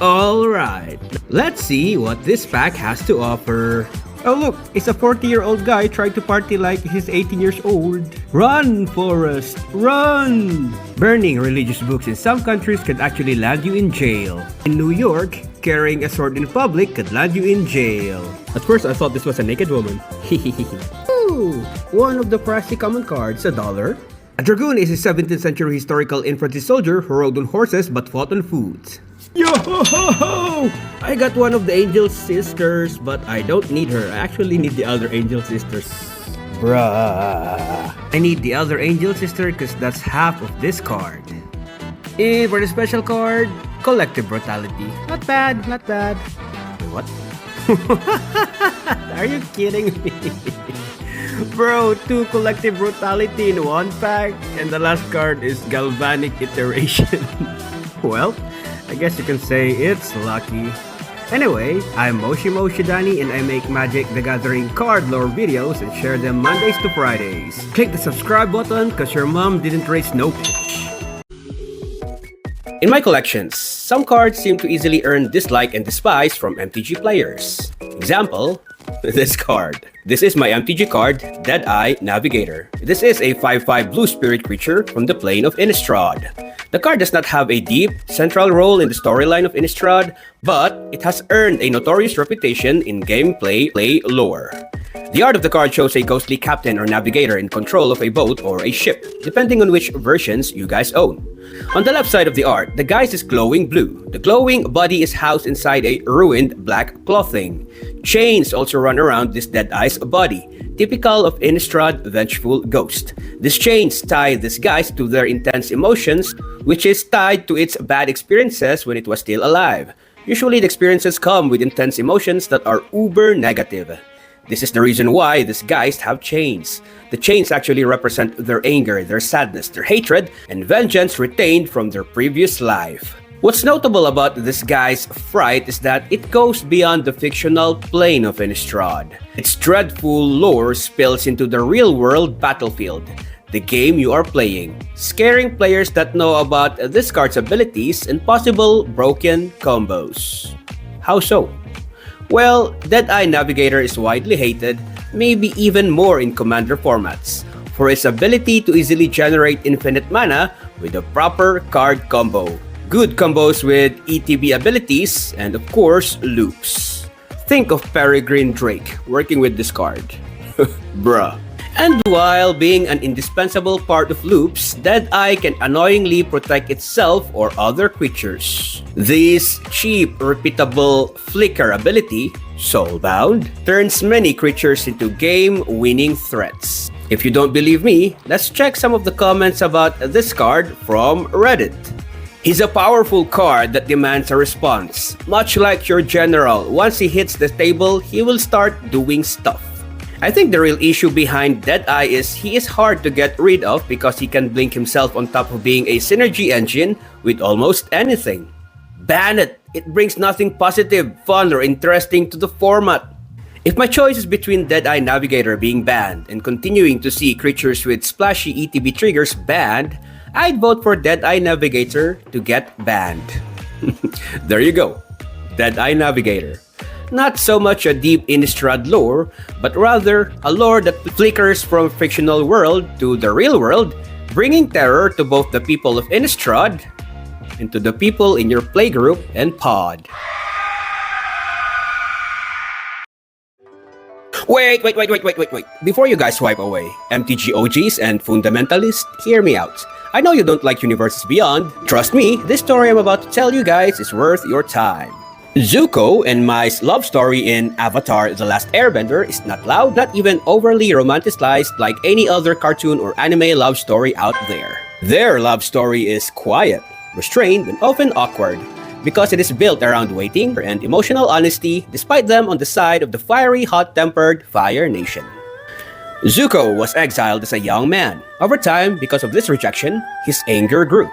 Alright, let's see what this pack has to offer. Oh look, it's a 40-year-old guy trying to party like he's 18 years old. Run, Forrest, run! Burning religious books in some countries could actually land you in jail. In New York, carrying a sword in public could land you in jail. At first, I thought this was a naked woman. Ooh, one of the pricey common cards, $1. A dragoon is a 17th century historical infantry soldier who rode on horses but fought on foot. Yo ho ho ho! I got one of the angel sisters, but I don't need her. I actually need the other angel sisters. Bruh. I need the other angel sister because that's half of this card. And for the special card, Collective Brutality. Not bad, not bad. Wait, what? Are you kidding me? Bro, 2 Collective Brutality in 1 pack, and the last card is Galvanic Iteration. Well, I guess you can say it's lucky. Anyway, I'm Moshi Danny, and I make Magic the Gathering card lore videos and share them Mondays to Fridays. Click the subscribe button cause your mom didn't raise no bitch. In my collections, some cards seem to easily earn dislike and despise from MTG players. Example, this card. This is my MTG card, Deadeye Navigator. This is a 5/5 blue spirit creature from the plane of Innistrad. The card does not have a deep, central role in the storyline of Innistrad, but it has earned a notorious reputation in gameplay lore. The art of the card shows a ghostly captain or navigator in control of a boat or a ship, depending on which versions you guys own. On the left side of the art, the guise is glowing blue. The glowing body is housed inside a ruined black clothing. Chains also run around this Deadeye's body, typical of Innistrad vengeful ghost. These chains tie this guise to their intense emotions, which is tied to its bad experiences when it was still alive. Usually the experiences come with intense emotions that are uber negative. This is the reason why these guys have chains. The chains actually represent their anger, their sadness, their hatred, and vengeance retained from their previous life. What's notable about this guy's fright is that it goes beyond the fictional plane of Innistrad. Its dreadful lore spills into the real-world battlefield, the game you are playing, scaring players that know about this card's abilities and possible broken combos. How so? Well, Deadeye Navigator is widely hated, maybe even more in Commander formats, for its ability to easily generate infinite mana with a proper card combo. Good combos with ETB abilities, and of course, loops. Think of Peregrine Drake working with this card. Bruh. And while being an indispensable part of loops, Deadeye can annoyingly protect itself or other creatures. This cheap, repeatable flicker ability, Soulbound, turns many creatures into game-winning threats. If you don't believe me, let's check some of the comments about this card from Reddit. He's a powerful card that demands a response. Much like your general, once he hits the table, he will start doing stuff. I think the real issue behind Deadeye is he is hard to get rid of because he can blink himself on top of being a synergy engine with almost anything. Ban it! It brings nothing positive, fun, or interesting to the format. If my choice is between Deadeye Navigator being banned and continuing to see creatures with splashy ETB triggers banned, I'd vote for Deadeye Navigator to get banned. There you go. Deadeye Navigator. Not so much a deep Innistrad lore, but rather a lore that flickers from fictional world to the real world, bringing terror to both the people of Innistrad and to the people in your playgroup and pod. Wait. Before you guys swipe away, MTG OGs and fundamentalists, hear me out. I know you don't like Universes Beyond. Trust me, this story I'm about to tell you guys is worth your time. Zuko and Mai's love story in Avatar The Last Airbender is not loud, not even overly romanticized like any other cartoon or anime love story out there. Their love story is quiet, restrained, and often awkward, because it is built around waiting and emotional honesty despite them on the side of the fiery, hot-tempered Fire Nation. Zuko was exiled as a young man. Over time, because of this rejection, his anger grew.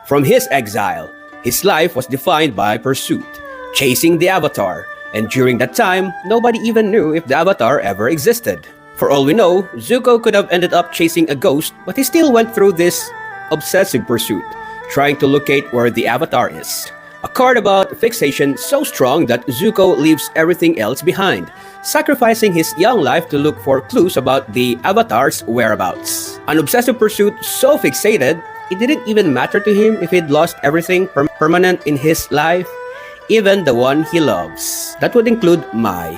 From his exile, his life was defined by pursuit, chasing the Avatar, and during that time, nobody even knew if the Avatar ever existed. For all we know, Zuko could have ended up chasing a ghost, but he still went through this obsessive pursuit, trying to locate where the Avatar is. A card about fixation so strong that Zuko leaves everything else behind, sacrificing his young life to look for clues about the Avatar's whereabouts. An obsessive pursuit so fixated, it didn't even matter to him if he'd lost everything permanent in his life, even the one he loves. That would include Mai.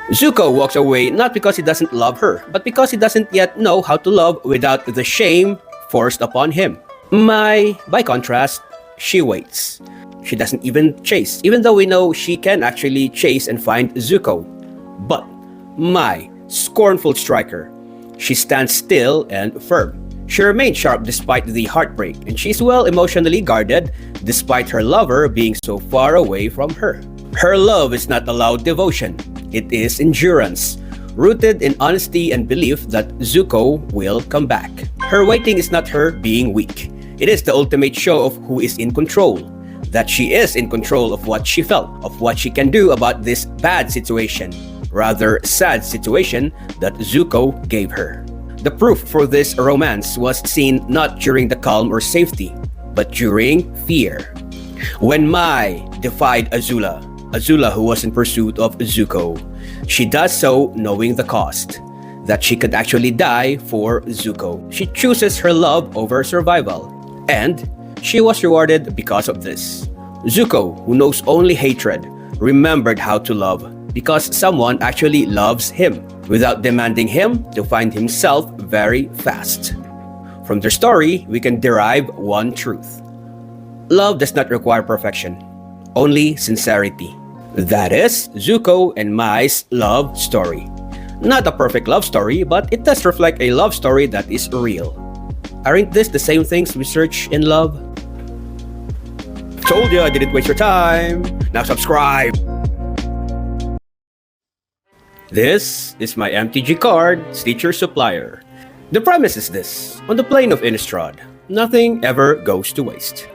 Zuko walks away not because he doesn't love her, but because he doesn't yet know how to love without the shame forced upon him. Mai, by contrast, she waits. She doesn't even chase, even though we know she can actually chase and find Zuko. But Mai, scornful striker, she stands still and firm. She remains sharp despite the heartbreak, and she's well emotionally guarded despite her lover being so far away from her. Her love is not a loud devotion, it is endurance, rooted in honesty and belief that Zuko will come back. Her waiting is not her being weak. It is the ultimate show of who is in control. That she is in control of what she felt, of what she can do about this bad situation, rather sad situation that Zuko gave her. The proof for this romance was seen not during the calm or safety, but during fear. When Mai defied Azula who was in pursuit of Zuko, she does so knowing the cost, that she could actually die for Zuko. She chooses her love over survival, and she was rewarded because of this. Zuko, who knows only hatred, remembered how to love because someone actually loves him, without demanding him to find himself very fast. From their story, we can derive one truth. Love does not require perfection, only sincerity. That is Zuko and Mai's love story. Not a perfect love story, but it does reflect a love story that is real. Aren't this the same things we search in love? Told you I didn't waste your time. Now subscribe. This is my MTG card, Stitcher Supplier. The premise is this: on the plane of Innistrad, nothing ever goes to waste.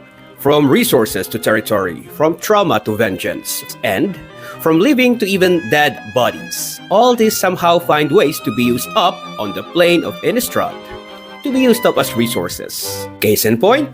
From resources to territory, from trauma to vengeance, and from living to even dead bodies, all these somehow find ways to be used up on the plane of Innistrad, to be used up as resources. Case in point,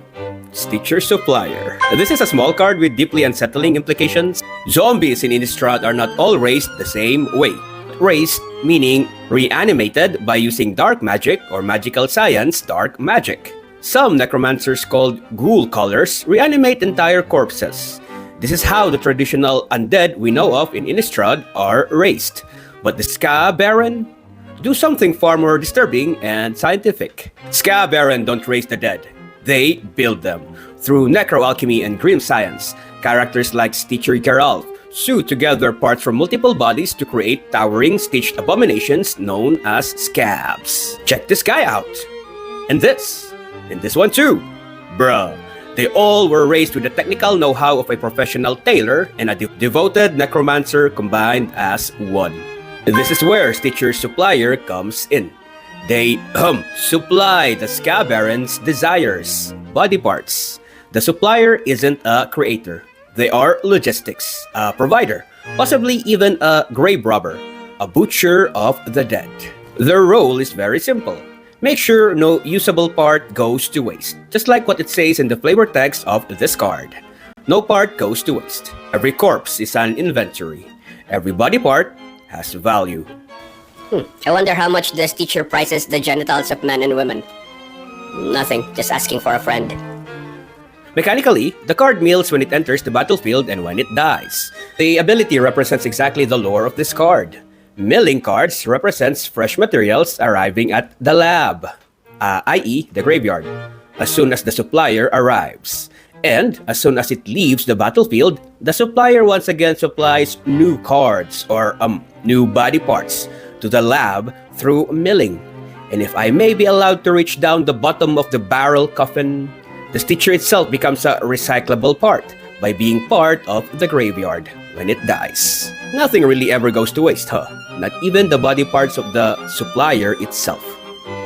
Stitcher Supplier. This is a small card with deeply unsettling implications. Zombies in Innistrad are not all raised the same way. Raised meaning reanimated by using dark magic or magical science dark magic. Some necromancers called ghoul callers reanimate entire corpses. This is how the traditional undead we know of in Innistrad are raised. But the Ska Baron do something far more disturbing and scientific. Ska Baron don't raise the dead. They build them. Through necroalchemy and grim science, characters like Stitcher Geralt sew together parts from multiple bodies to create towering stitched abominations known as scabs. Check this guy out. And this one too. Bruh. They all were raised with the technical know-how of a professional tailor and a devoted necromancer combined as one. This is where Stitcher Supplier comes in. They supply the Ska Baron's desires, body parts. The supplier isn't a creator. They are logistics, a provider, possibly even a grave robber, a butcher of the dead. Their role is very simple. Make sure no usable part goes to waste, just like what it says in the flavor text of this card. No part goes to waste. Every corpse is an inventory. Every body part has value. I wonder how much this teacher prices the genitals of men and women. Nothing, just asking for a friend. Mechanically, the card mills when it enters the battlefield and when it dies. The ability represents exactly the lore of this card. Milling cards represents fresh materials arriving at the lab, i.e. the graveyard, as soon as the supplier arrives. And as soon as it leaves the battlefield, the supplier once again supplies new cards or new body parts to the lab through milling. And if I may be allowed to reach down the bottom of the barrel coffin, the stitcher itself becomes a recyclable part by being part of the graveyard when it dies. Nothing really ever goes to waste, huh? Not even the body parts of the supplier itself.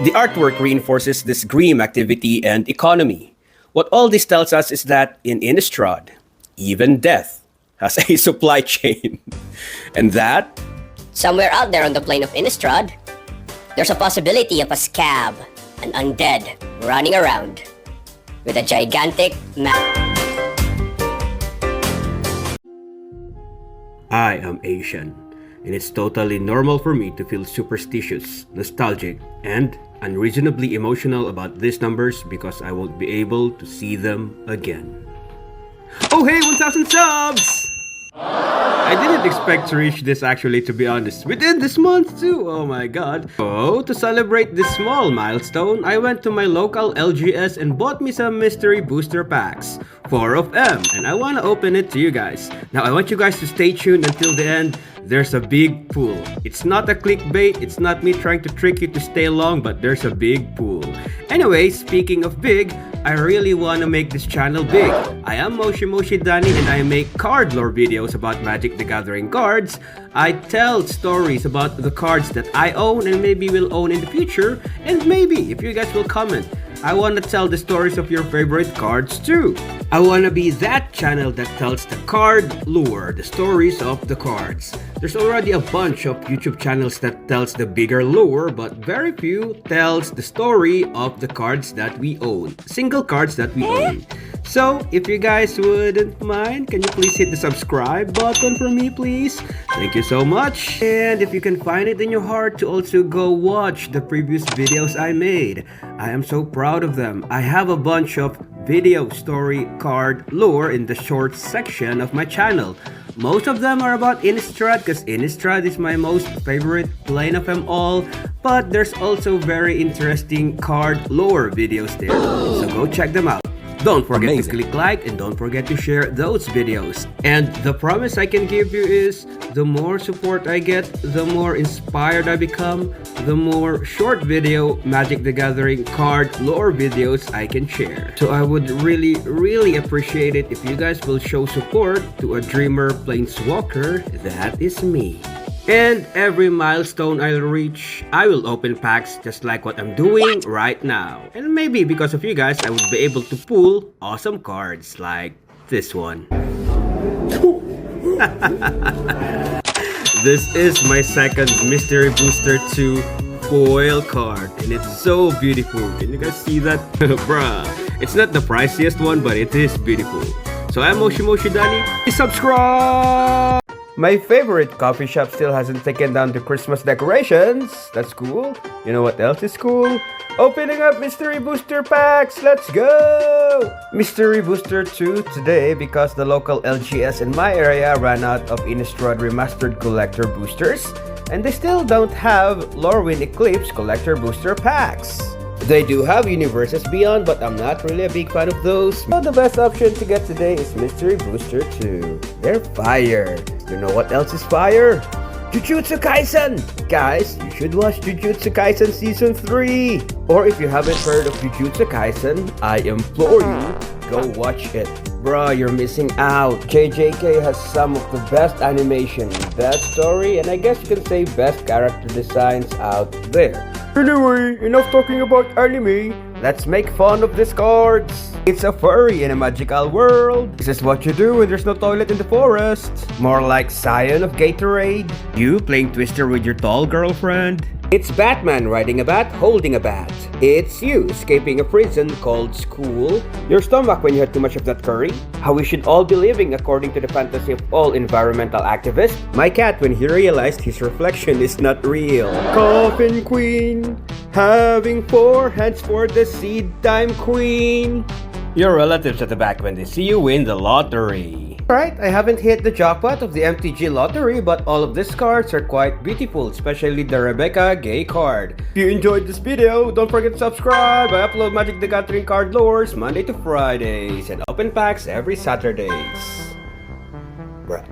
The artwork reinforces this grim activity and economy. What all this tells us is that in Innistrad, even death has a supply chain. And that Somewhere out there on the plane of Innistrad, there's a possibility of a scab, an undead, running around with a gigantic map. I am Asian, and it's totally normal for me to feel superstitious, nostalgic, and unreasonably emotional about these numbers because I won't be able to see them again. Oh hey, 1,000 subs! I didn't expect to reach this actually, to be honest. We did this month too, oh my god. So, to celebrate this small milestone, I went to my local LGS and bought me some mystery booster packs. 4 of them, and I want to open it to you guys. Now I want you guys to stay tuned until the end. There's a big pool. It's not a clickbait, it's not me trying to trick you to stay long, but there's a big pool. Anyway, speaking of big, I really want to make this channel big. I am Moshi Danny and I make card lore videos about Magic the Gathering cards. I tell stories about the cards that I own and maybe will own in the future, and maybe if you guys will comment, I want to tell the stories of your favorite cards too. I want to be that channel that tells the card lore, the stories of the cards. There's already a bunch of YouTube channels that tells the bigger lore, but very few tells the story of the cards that we own. Single cards that we own. So, if you guys wouldn't mind, can you please hit the subscribe button for me, please? Thank you so much. And if you can find it in your heart to also go watch the previous videos I made. I am so proud of them. I have a bunch of video story card lore in the short section of my channel. Most of them are about Innistrad because Innistrad is my most favorite plane of them all, but there's also very interesting card lore videos there, so go check them out. Don't forget to click like and don't forget to share those videos. And the promise I can give you is the more support I get, the more inspired I become, the more short video Magic the Gathering card lore videos I can share. So I would really appreciate it if you guys will show support to a dreamer planeswalker that is me. And every milestone I'll reach, I will open packs just like what I'm doing right now. And maybe because of you guys, I would be able to pull awesome cards like this one. This is my second Mystery Booster 2 foil card, and it's so beautiful. Can you guys see that? Bruh, it's not the priciest one, but it is beautiful. So I'm Moshi Danny. Please subscribe! My favorite coffee shop still hasn't taken down the Christmas decorations. That's cool. You know what else is cool? Opening up Mystery Booster packs! Let's go! Mystery Booster 2 today because the local LGS in my area ran out of Innistrad Remastered Collector Boosters, and they still don't have Lorwyn Eclipse Collector Booster packs. They do have Universes Beyond, but I'm not really a big fan of those. So the best option to get today is Mystery Booster 2. They're fire. You know what else is fire? Jujutsu Kaisen! Guys, you should watch Jujutsu Kaisen Season 3! Or if you haven't heard of Jujutsu Kaisen, I implore you, go watch it. Bruh, you're missing out. JJK has some of the best animation, best story, and I guess you can say best character designs out there. Anyway, enough talking about anime. Let's make fun of these cards. It's a furry in a magical world. This is what you do when there's no toilet in the forest. More like Scion of Gatorade. You playing Twister with your tall girlfriend. It's Batman riding a bat, holding a bat. It's you escaping a prison called school. Your stomach when you had too much of that curry. How we should all be living according to the fantasy of all environmental activists. My cat when he realized his reflection is not real. Coffin Queen, having 4 hands for the seed time queen. Your relatives at the back when they see you win the lottery. Right, I haven't hit the jackpot of the MTG lottery, but all of these cards are quite beautiful, especially the Rebecca Gay card. If you enjoyed this video, don't forget to subscribe. I upload Magic the Gathering card lores Monday to Fridays and open packs every Saturdays. Bruh.